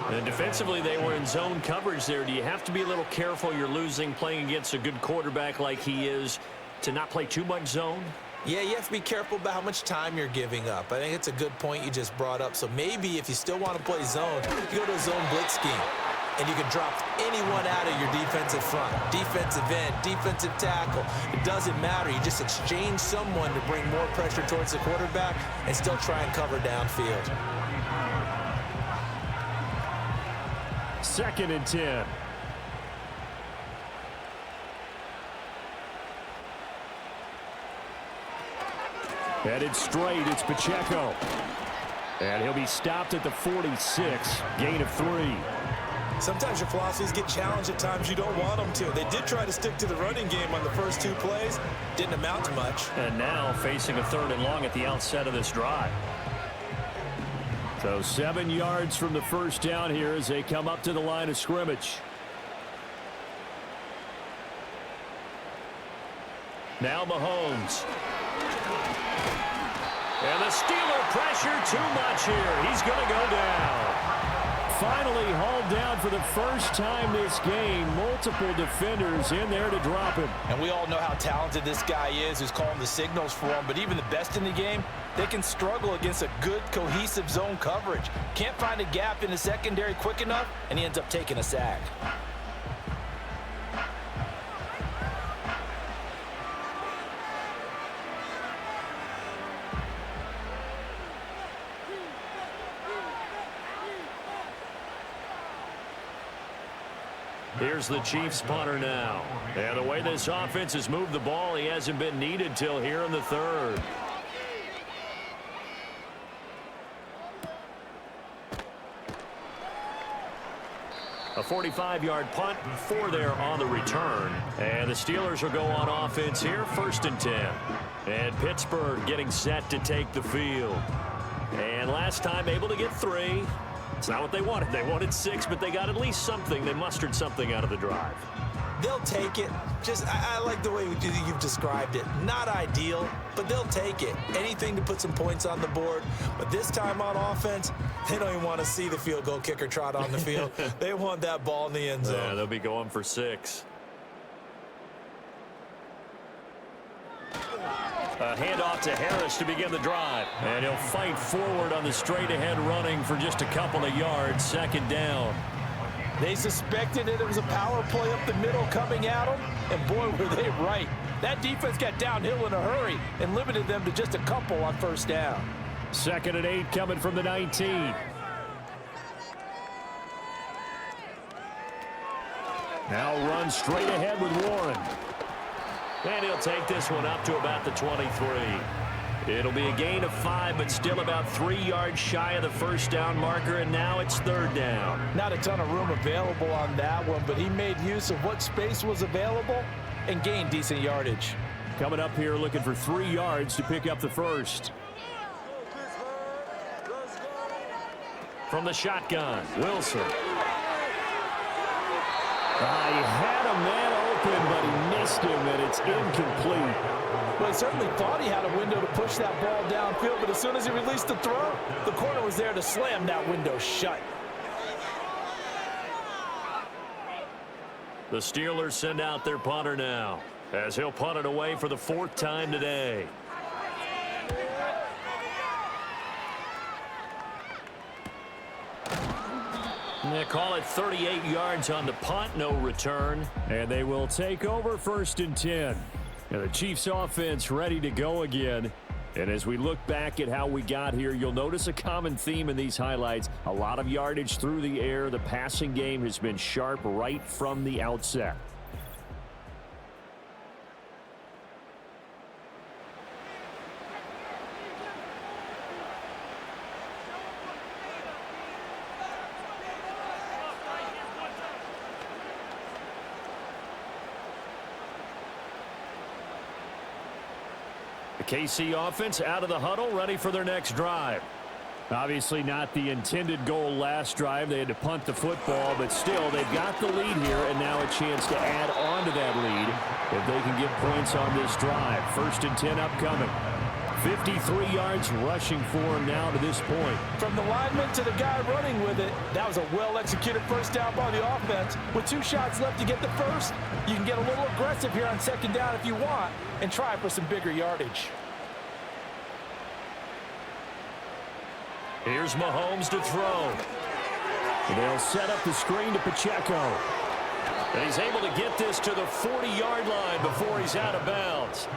And defensively, they were in zone coverage there. Do you have to be a little careful? You're losing playing against a good quarterback like he is to not play too much zone? Yeah, you have to be careful about how much time you're giving up. I think it's a good point you just brought up. So maybe if you still want to play zone, you go to a zone blitz scheme. And you can drop anyone out of your defensive front, defensive end, defensive tackle. It doesn't matter. You just exchange someone to bring more pressure towards the quarterback and still try and cover downfield. 2nd and 10. Headed straight, it's Pacheco. And he'll be stopped at the 46, gain of 3. Sometimes your philosophies get challenged at times you don't want them to. They did try to stick to the running game on the first 2 plays. Didn't amount to much. And now facing a 3rd and long at the outset of this drive. So 7 yards from the first down here as they come up to the line of scrimmage. Now Mahomes. And the Steeler pressure too much here. He's going to go down. Finally hauled down for the first time this game. Multiple defenders in there to drop him. And we all know how talented this guy is who's calling the signals for him. But even the best in the game, they can struggle against a good, cohesive zone coverage. Can't find a gap in the secondary quick enough, and he ends up taking a sack. Here's the Chiefs punter now. And the way this offense has moved the ball, he hasn't been needed till here in the third. A 45-yard punt, 4 there on the return. And the Steelers will go on offense here, 1st and 10. And Pittsburgh getting set to take the field. And last time able to get 3. It's not what they wanted. They wanted 6, but they got at least something. They mustered something out of the drive. They'll take it. I like the way you've described it. Not ideal, but they'll take it. Anything to put some points on the board. But this time on offense, they don't even want to see the field goal kicker trot on the field. They want that ball in the end zone. Yeah, they'll be going for 6. A handoff to Harris to begin the drive. And he'll fight forward on the straight-ahead running for just a couple of yards. 2nd down. They suspected that it was a power play up the middle coming at them, and boy, were they right. That defense got downhill in a hurry and limited them to just a couple on 1st down. 2nd and 8 coming from the 19. Now run straight ahead with Warren. And he'll take this one up to about the 23. It'll be a gain of 5, but still about 3 yards shy of the 1st down marker, and now it's 3rd down. Not a ton of room available on that one, but he made use of what space was available and gained decent yardage. Coming up here looking for 3 yards to pick up the 1st. From the shotgun, Wilson. He had a man open, but he missed him, and it's incomplete. Well, he certainly thought he had a window to push that ball downfield, but as soon as he released the throw, the corner was there to slam that window shut. The Steelers send out their punter now, as he'll punt it away for the 4th time today. And they call it 38 yards on the punt, no return. And they will take over 1st and 10. And the Chiefs offense ready to go again. And as we look back at how we got here, you'll notice a common theme in these highlights. A lot of yardage through the air. The passing game has been sharp right from the outset. KC offense out of the huddle, ready for their next drive. Obviously not the intended goal last drive. They had to punt the football, but still they've got the lead here, and now a chance to add on to that lead if they can get points on this drive. 1st and 10 upcoming. 53 yards rushing for him now to this point. From the lineman to the guy running with it, that was a well-executed 1st down by the offense. With 2 shots left to get the 1st, you can get a little aggressive here on 2nd down if you want and try for some bigger yardage. Here's Mahomes to throw. They'll set up the screen to Pacheco. And he's able to get this to the 40-yard line before he's out of bounds.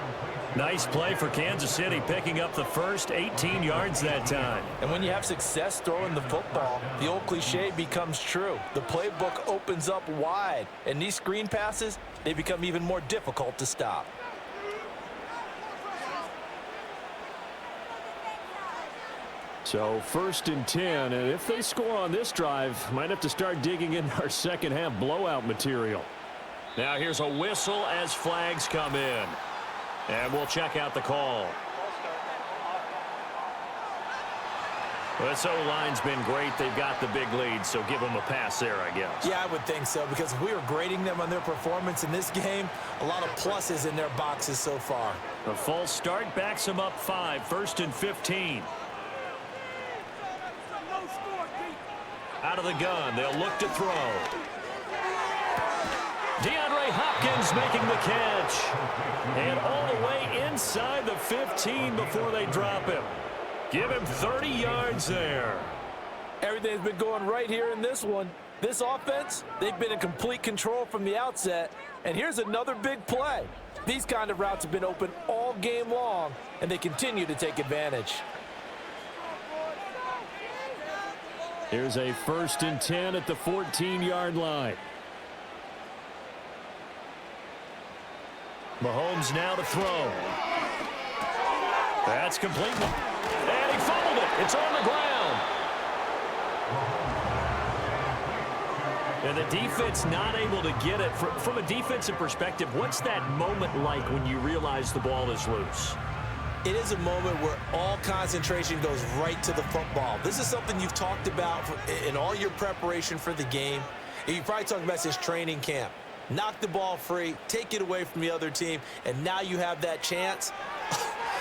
Nice play for Kansas City, picking up the 1st, 18 yards that time. And when you have success throwing the football, the old cliche becomes true. The playbook opens up wide, and these screen passes, they become even more difficult to stop. So 1st and 10, and if they score on this drive, might have to start digging in our second half blowout material. Now here's a whistle as flags come in. And we'll check out the call. Well, this O-line's been great. They've got the big lead, so give them a pass there, I guess. Yeah, I would think so, because if we were grading them on their performance in this game, a lot of pluses in their boxes so far. A false start backs them up 5, 1st and 15. Out of the gun, they'll look to throw. DeAndre Hopkins making the catch. And all the way inside the 15 before they drop him. Give him 30 yards there. Everything's been going right here in this one. This offense, they've been in complete control from the outset. And here's another big play. These kind of routes have been open all game long, and they continue to take advantage. Here's a 1st and 10 at the 14-yard line. Mahomes now to throw. That's complete. And he fumbled it. It's on the ground. And the defense not able to get it. From a defensive perspective, what's that moment like when you realize the ball is loose? It is a moment where all concentration goes right to the football. This is something you've talked about in all your preparation for the game. And you probably talked about this training camp. Knock the ball free, take it away from the other team, and now you have that chance.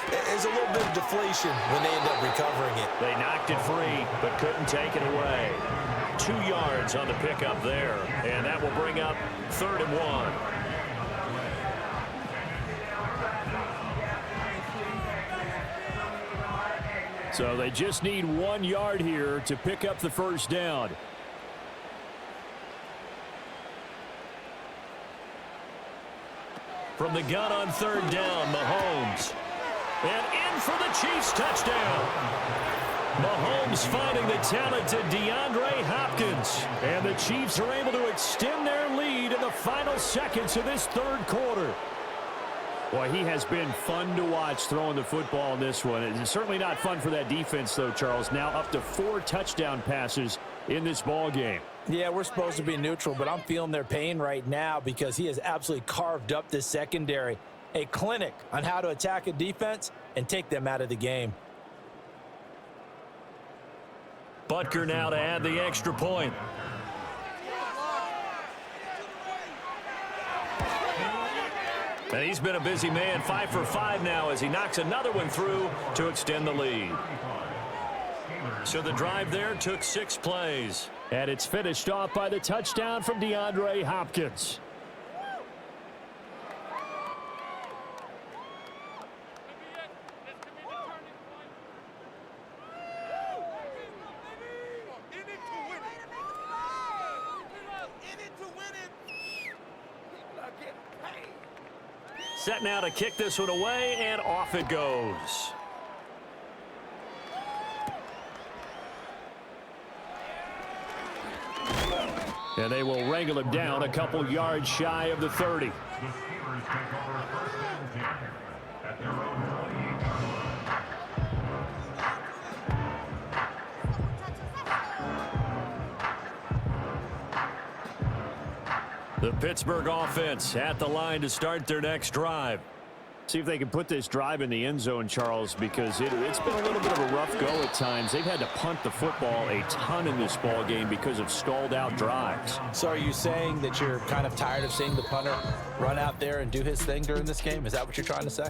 There's a little bit of deflation when they end up recovering it. They knocked it free, but couldn't take it away. 2 yards on the pickup there, and that will bring up 3rd and 1. So they just need 1 yard here to pick up the first down. From the gun on 3rd down, Mahomes. And in for the Chiefs touchdown. Mahomes finding the talented DeAndre Hopkins. And the Chiefs are able to extend their lead in the final seconds of this 3rd quarter. Boy, he has been fun to watch throwing the football in this one. It's certainly not fun for that defense, though, Charles. Now up to 4 touchdown passes in this ball game. Yeah, we're supposed to be neutral, but I'm feeling their pain right now because he has absolutely carved up this secondary. A clinic on how to attack a defense and take them out of the game. Butker now to add the extra point. And he's been a busy man, 5 for 5 now as he knocks another one through to extend the lead. So the drive there took 6 plays. And it's finished off by the touchdown from DeAndre Hopkins. Set now to kick this one away, and off it goes. And they will wrangle him down a couple yards shy of the 30. The Pittsburgh offense at the line to start their next drive. See if they can put this drive in the end zone, Charles, because it's been a little bit of a rough go at times. They've had to punt the football a ton in this ball game because of stalled out drives. So are you saying that you're kind of tired of seeing the punter run out there and do his thing during this game? Is that what you're trying to say?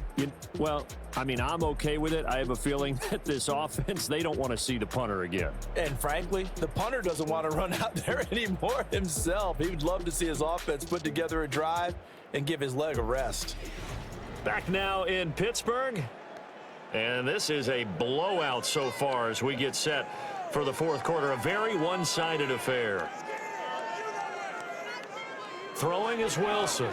Well, I mean, I'm okay with it. I have a feeling that this offense, they don't want to see the punter again. And frankly, the punter doesn't want to run out there anymore himself. He would love to see his offense put together a drive and give his leg a rest. Back now in Pittsburgh. And this is a blowout so far as we get set for the 4th quarter. A very one-sided affair. Throwing is Wilson.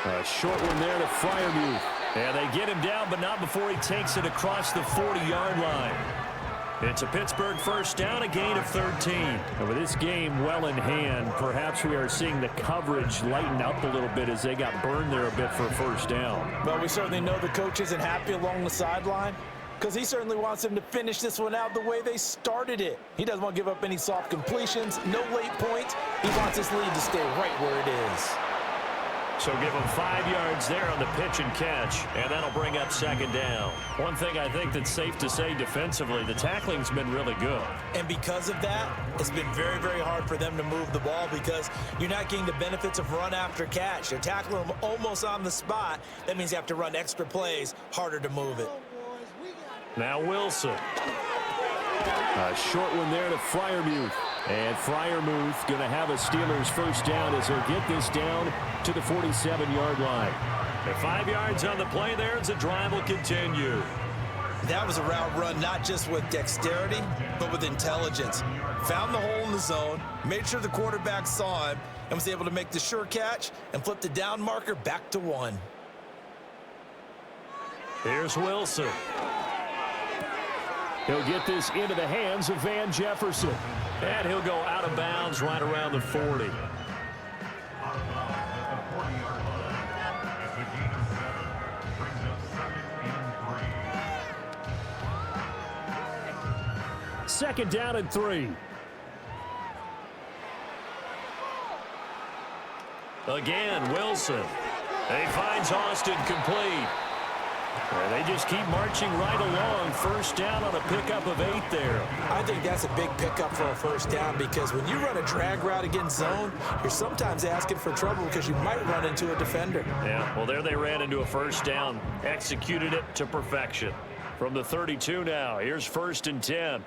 A short one there to Freiermuth. And they get him down, but not before he takes it across the 40-yard line. It's a Pittsburgh first down, a gain of 13. And with this game well in hand, perhaps we are seeing the coverage lighten up a little bit as they got burned there a bit for a first down. Well, we certainly know the coach isn't happy along the sideline because he certainly wants them to finish this one out the way they started it. He doesn't want to give up any soft completions, no late points. He wants his lead to stay right where it is. So give him 5 yards there on the pitch and catch, and that'll bring up 2nd down. One thing I think that's safe to say defensively, the tackling's been really good. And because of that, it's been very, very hard for them to move the ball because you're not getting the benefits of run after catch. They're tackling them almost on the spot. That means you have to run extra plays, harder to move it. Now Wilson. A short one there to Freiermuth. And Freiermuth going to have a Steelers first down as he'll get this down to the 47-yard line. And 5 yards on the play there as the drive will continue. That was a route run not just with dexterity, but with intelligence. Found the hole in the zone, made sure the quarterback saw him, and was able to make the sure catch and flip the down marker back to 1. Here's Wilson. He'll get this into the hands of Van Jefferson. And he'll go out of bounds right around the 40. second down and 3. Again, Wilson. He finds Austin complete. And they just keep marching right along. First down on a pickup of 8 there. I think that's a big pickup for a first down because when you run a drag route against zone, you're sometimes asking for trouble because you might run into a defender. Yeah, well, there they ran into a first down. Executed it to perfection. From the 32 now, here's 1st and 10.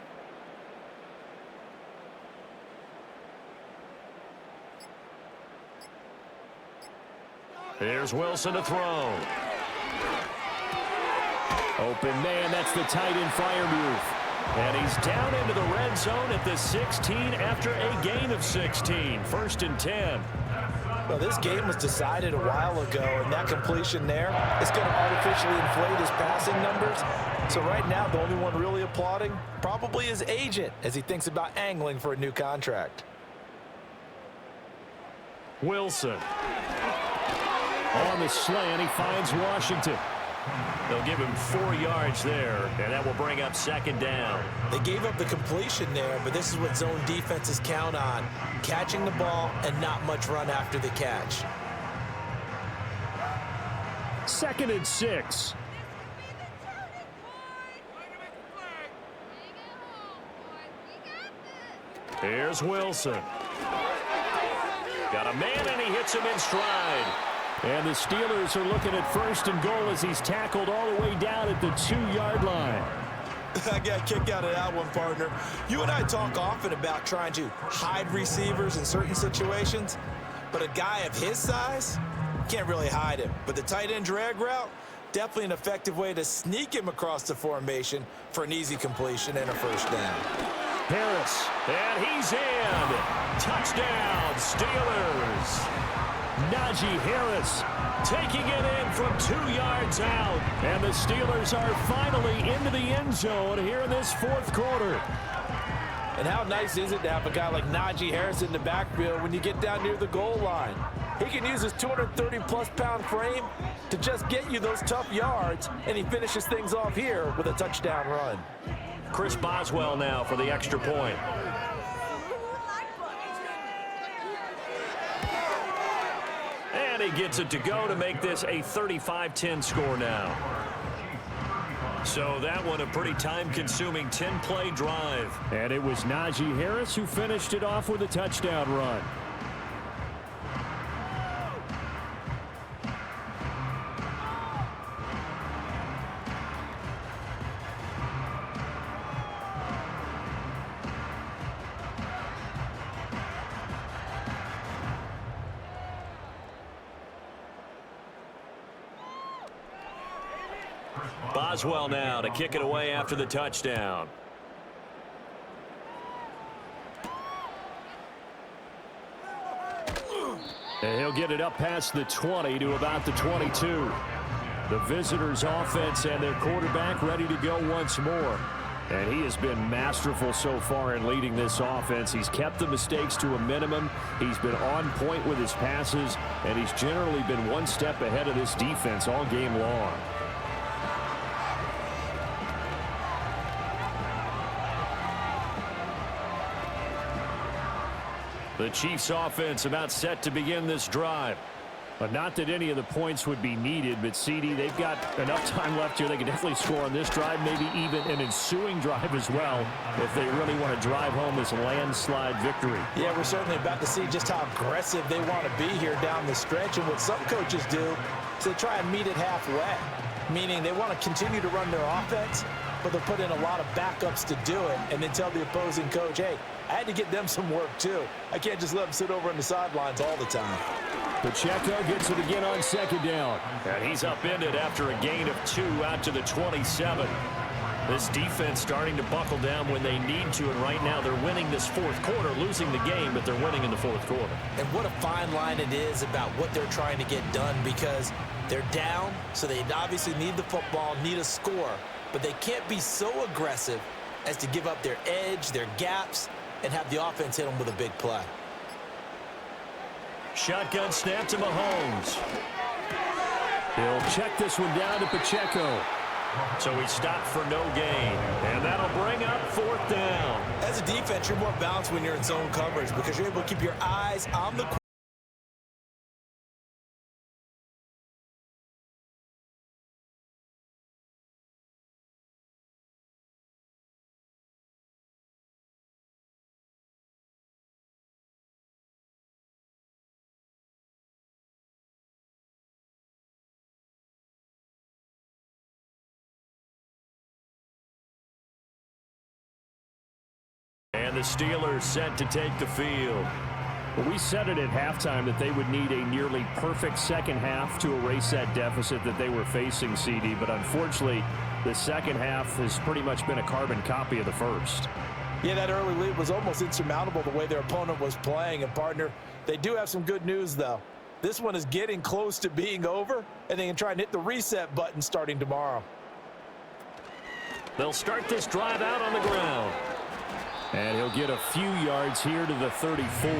Here's Wilson to throw. Open man, that's the tight end Freiermuth. And he's down into the red zone at the 16 after a gain of 16. 1st and 10. Well, this game was decided a while ago, and that completion there is going to artificially inflate his passing numbers. So right now, the only one really applauding probably his agent as he thinks about angling for a new contract. Wilson. On the slant, he finds Washington. They'll give him 4 yards there, and that will bring up 2nd down. They gave up the completion there, but this is what zone defenses count on, catching the ball and not much run after the catch. 2nd and 6. Here's Wilson. Got a man, and he hits him in stride. And the Steelers are looking at 1st and goal as he's tackled all the way down at the 2-yard line. I got a kick out of that one, partner. You and I talk often about trying to hide receivers in certain situations, but a guy of his size can't really hide him. But the tight end drag route, definitely an effective way to sneak him across the formation for an easy completion and a first down. Harris. And he's in. Touchdown, Steelers. Najee Harris taking it in from 2 yards out. And the Steelers are finally into the end zone here in this 4th quarter. And how nice is it to have a guy like Najee Harris in the backfield when you get down near the goal line? He can use his 230-plus pound frame to just get you those tough yards, and he finishes things off here with a touchdown run. Chris Boswell now for the extra point. And he gets it to go to make this a 35-10 score now. So that one a pretty time-consuming 10-play drive. And it was Najee Harris who finished it off with a touchdown run. Boswell now to kick it away after the touchdown. And he'll get it up past the 20 to about the 22. The visitors' offense and their quarterback ready to go once more. And he has been masterful so far in leading this offense. He's kept the mistakes to a minimum. He's been on point with his passes, and he's generally been one step ahead of this defense all game long. The Chiefs offense about set to begin this drive. But not that any of the points would be needed, but CD, they've got enough time left here. They can definitely score on this drive, maybe even an ensuing drive as well, if they really want to drive home this landslide victory. Yeah, we're certainly about to see just how aggressive they want to be here down the stretch. And what some coaches do is they try and meet it halfway, meaning they want to continue to run their offense, but they'll put in a lot of backups to do it and then tell the opposing coach, hey, I had to get them some work too. I can't just let them sit over on the sidelines all the time. Pacheco gets it again on 2nd down. And he's upended after a gain of 2 out to the 27. This defense starting to buckle down when they need to, and right now they're winning this 4th quarter, losing the game, but they're winning in the 4th quarter. And what a fine line it is about what they're trying to get done, because they're down, so they obviously need the football, need a score, but they can't be so aggressive as to give up their edge, their gaps, and have the offense hit them with a big play. Shotgun snap to Mahomes. He'll check this one down to Pacheco. So he stopped for no gain. And that'll bring up 4th down. As a defense, you're more balanced when you're in zone coverage because you're able to keep your eyes on the And the Steelers set to take the field. Well, we said it at halftime that they would need a nearly perfect second half to erase that deficit that they were facing, CD. But unfortunately, the second half has pretty much been a carbon copy of the first. Yeah, that early lead was almost insurmountable the way their opponent was playing. And, partner, they do have some good news, though. This one is getting close to being over, and they can try and hit the reset button starting tomorrow. They'll start this drive out on the ground. And he'll get a few yards here to the 34.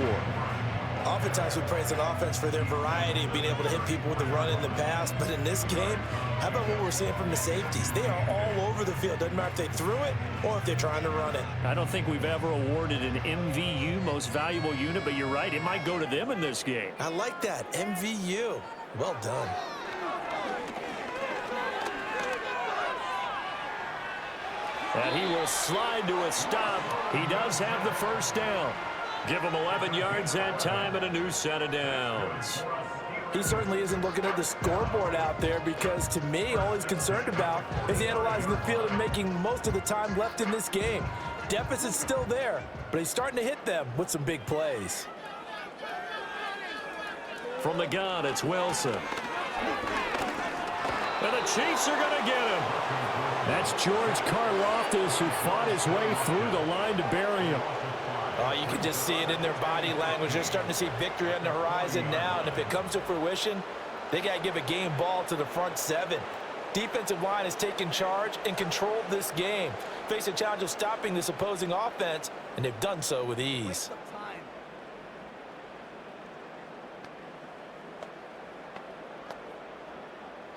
Oftentimes we praise an offense for their variety of being able to hit people with the run in the pass. But in this game, how about what we're seeing from the safeties? They are all over the field. Doesn't matter if they threw it or if they're trying to run it. I don't think we've ever awarded an MVU, most valuable unit, but you're right. It might go to them in this game. I like that. MVU. Well done. And he will slide to a stop. He does have the first down. Give him 11 yards that time and a new set of downs. He certainly isn't looking at the scoreboard out there because, to me, all he's concerned about is analyzing the field and making most of the time left in this game. Deficit's still there, but he's starting to hit them with some big plays. From the gun, it's Wilson. And the Chiefs are going to get him. That's George Karlaftis, who fought his way through the line to bury him. Oh, you can just see it in their body language. They're starting to see victory on the horizon now, and if it comes to fruition, they got to give a game ball to the front 7. Defensive line has taken charge and controlled this game. Face a challenge of stopping this opposing offense, and they've done so with ease.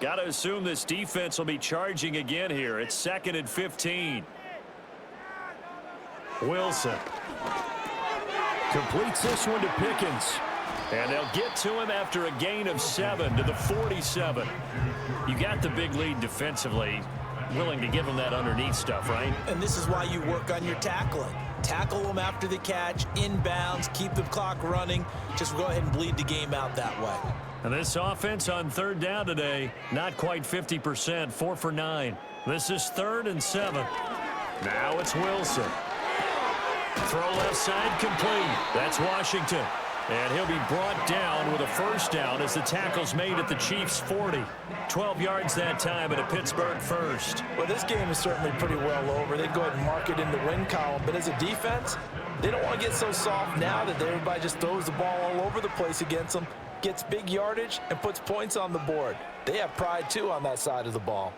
Got to assume this defense will be charging again here. It's 2nd and 15. Wilson completes this one to Pickens. And they'll get to him after a gain of 7 to the 47. You got the big lead defensively. Willing to give him that underneath stuff, right? And this is why you work on your tackling. Tackle them after the catch, inbounds, keep the clock running. Just go ahead and bleed the game out that way. And this offense on 3rd down today, not quite 50%, 4 for 9. This is 3rd and 7. Now it's Wilson. Throw left side complete. That's Washington. And he'll be brought down with a first down as the tackle's made at the Chiefs' 40. 12 yards that time at a Pittsburgh first. Well, this game is certainly pretty well over. They'd go ahead and mark it in the win column. But as a defense, they don't want to get so soft now that everybody just throws the ball all over the place against them, gets big yardage, and puts points on the board. They have pride, too, on that side of the ball.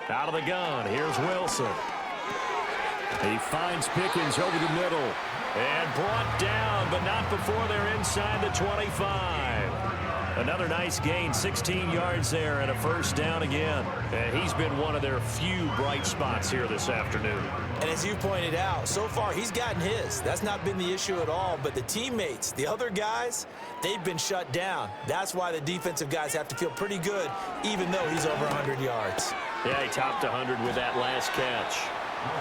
Out of the gun, here's Wilson. He finds Pickens over the middle. And brought down, but not before they're inside the 25. Another nice gain, 16 yards there and a first down again. And he's been one of their few bright spots here this afternoon. And as you pointed out, so far he's gotten his. That's not been the issue at all. But the teammates, the other guys, they've been shut down. That's why the defensive guys have to feel pretty good, even though he's over 100 yards. Yeah, he topped 100 with that last catch.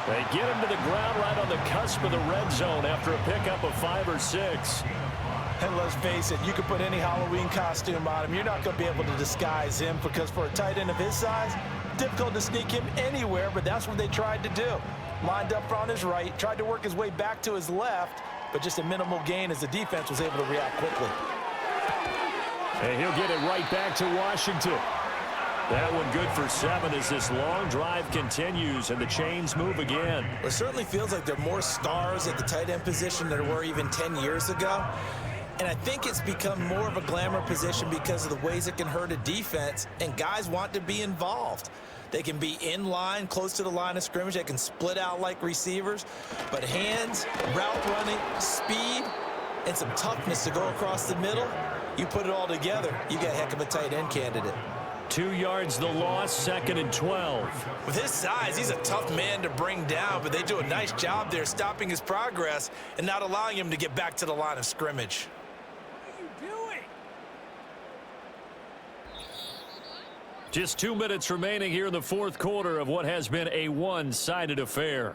They get him to the ground right on the cusp of the red zone after a pickup of 5 or 6. And let's face it, you can put any Halloween costume on him. You're not going to be able to disguise him because for a tight end of his size, difficult to sneak him anywhere, but that's what they tried to do. Lined up on his right, tried to work his way back to his left, but just a minimal gain as the defense was able to react quickly. And he'll get it right back to Washington. That one good for 7 as this long drive continues and the chains move again. It certainly feels like there are more stars at the tight end position than there were even 10 years ago. And I think it's become more of a glamour position because of the ways it can hurt a defense, and guys want to be involved. They can be in line, close to the line of scrimmage. They can split out like receivers. But hands, route running, speed, and some toughness to go across the middle, you put it all together, you got a heck of a tight end candidate. 2 yards the loss, 2nd and 12. With his size, he's a tough man to bring down, but they do a nice job there stopping his progress and not allowing him to get back to the line of scrimmage. Just 2 minutes remaining here in the fourth quarter of what has been a one-sided affair.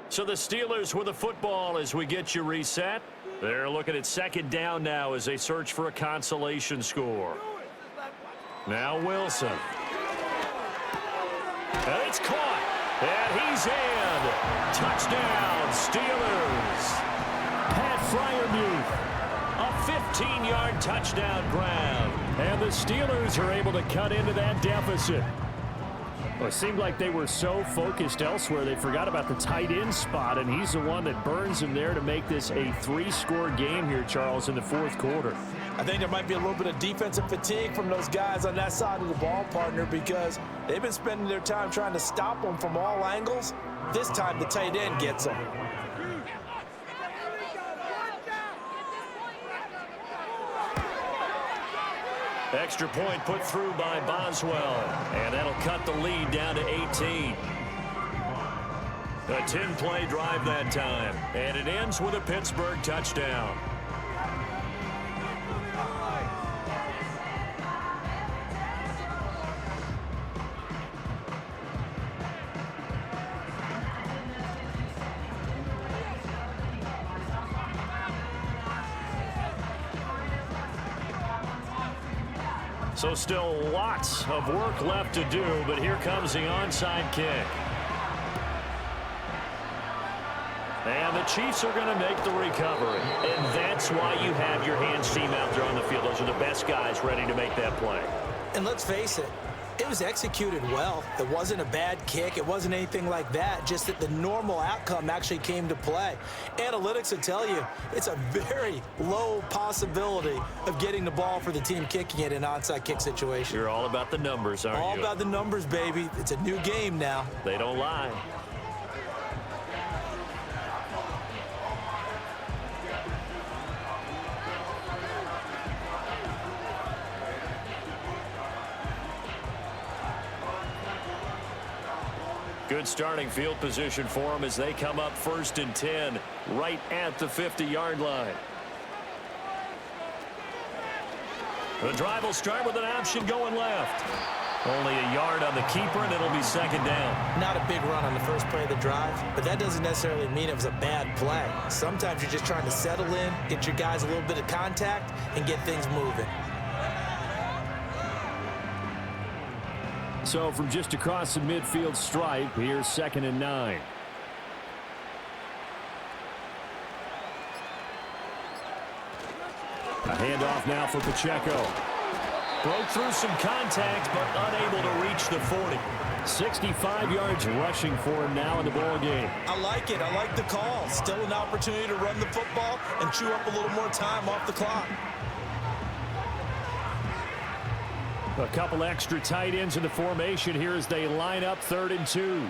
So the Steelers with the football as we get you reset. They're looking at 2nd down now as they search for a consolation score. Now Wilson. And it's caught. And he's in. Touchdown, Steelers. Pat Freiermuth. A 15-yard touchdown grab. And the Steelers are able to cut into that deficit. Well, it seemed like they were so focused elsewhere, they forgot about the tight end spot, and he's the one that burns him there to make this a 3-score game here, Charles, in the fourth quarter. I think there might be a little bit of defensive fatigue from those guys on that side of the ball, partner, because they've been spending their time trying to stop them from all angles. This time the tight end gets them. Extra point put through by Boswell, and that'll cut the lead down to 18. A 10-play drive that time, and it ends with a Pittsburgh touchdown. So still lots of work left to do, but here comes the onside kick. And the Chiefs are going to make the recovery. And that's why you have your hands team out there on the field. Those are the best guys ready to make that play. And let's face it, it was executed well. It wasn't a bad kick. It wasn't anything like that, just that the normal outcome actually came to play. Analytics will tell you it's a very low possibility of getting the ball for the team kicking it in an onside kick situation. You're all about the numbers, aren't you? All about the numbers, baby. It's a new game now. They don't lie. Good starting field position for them as they come up 1st and 10 right at the 50-yard line. The drive will start with an option going left. Only a yard on the keeper, and it'll be 2nd down. Not a big run on the first play of the drive, but that doesn't necessarily mean it was a bad play. Sometimes you're just trying to settle in, get your guys a little bit of contact, and get things moving. So from just across the midfield stripe, here's 2nd and 9. A handoff now for Pacheco. Broke through some contact, but unable to reach the 40. 65 yards rushing for him now in the ball game. I like it. I like the call. Still an opportunity to run the football and chew up a little more time off the clock. A couple extra tight ends in the formation here as they line up 3rd and 2.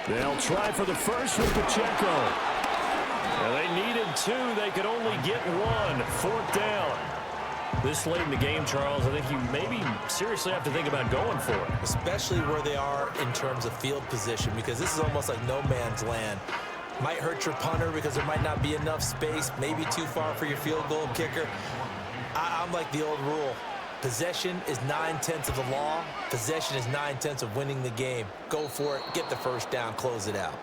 They'll try for the first with Pacheco. And they needed 2. They could only get 1. 4th down. This late in the game, Charles, I think you maybe seriously have to think about going for it. Especially where they are in terms of field position, because this is almost like no man's land. Might hurt your punter because there might not be enough space, maybe too far for your field goal kicker. I'm like the old rule. Possession is 9/10 of the law. Possession is 9/10 of winning the game. Go for it, get the first down, close it out.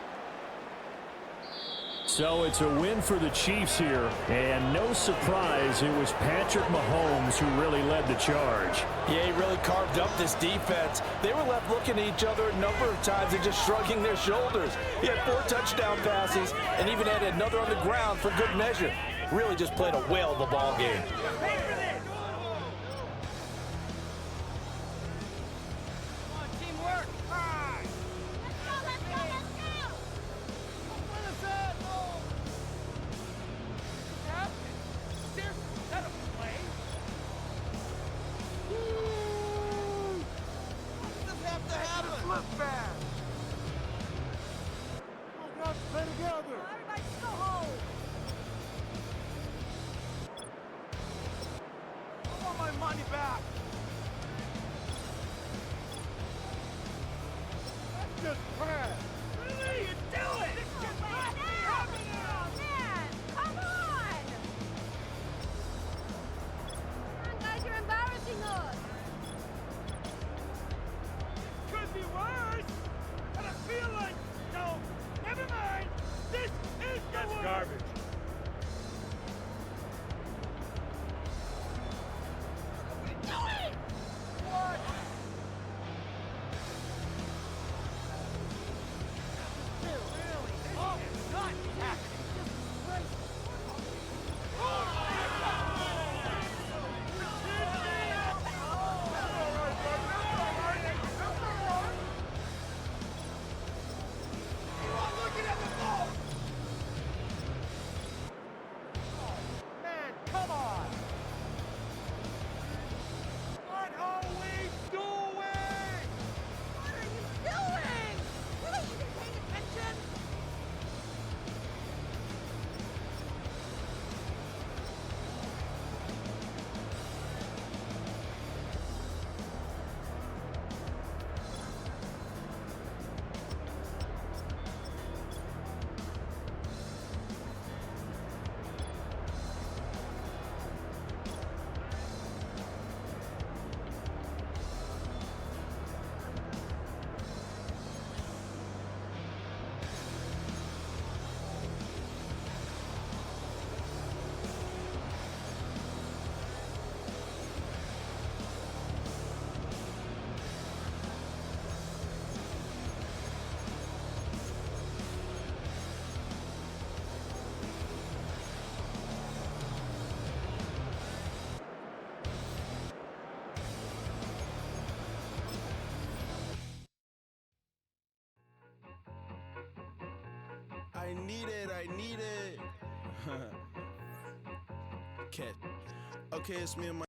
So it's a win for the Chiefs here, and no surprise, it was Patrick Mahomes who really led the charge. Yeah, he really carved up this defense. They were left looking at each other a number of times and just shrugging their shoulders. He had 4 touchdown passes and even had another on the ground for good measure. Really just played a whale of a ball game. play together. Everybody just go home. I want my money back. That's just trash. What are you doing? This just not happening. Oh, man. Come on. Come on, guys. You're embarrassing us. Could be worse. And I feel like, no, never mind. This is the That's worst. garbage. Man, come on. What are we doing? What are you doing? Were they even paying attention? I need it, I need it. Okay, it's me and my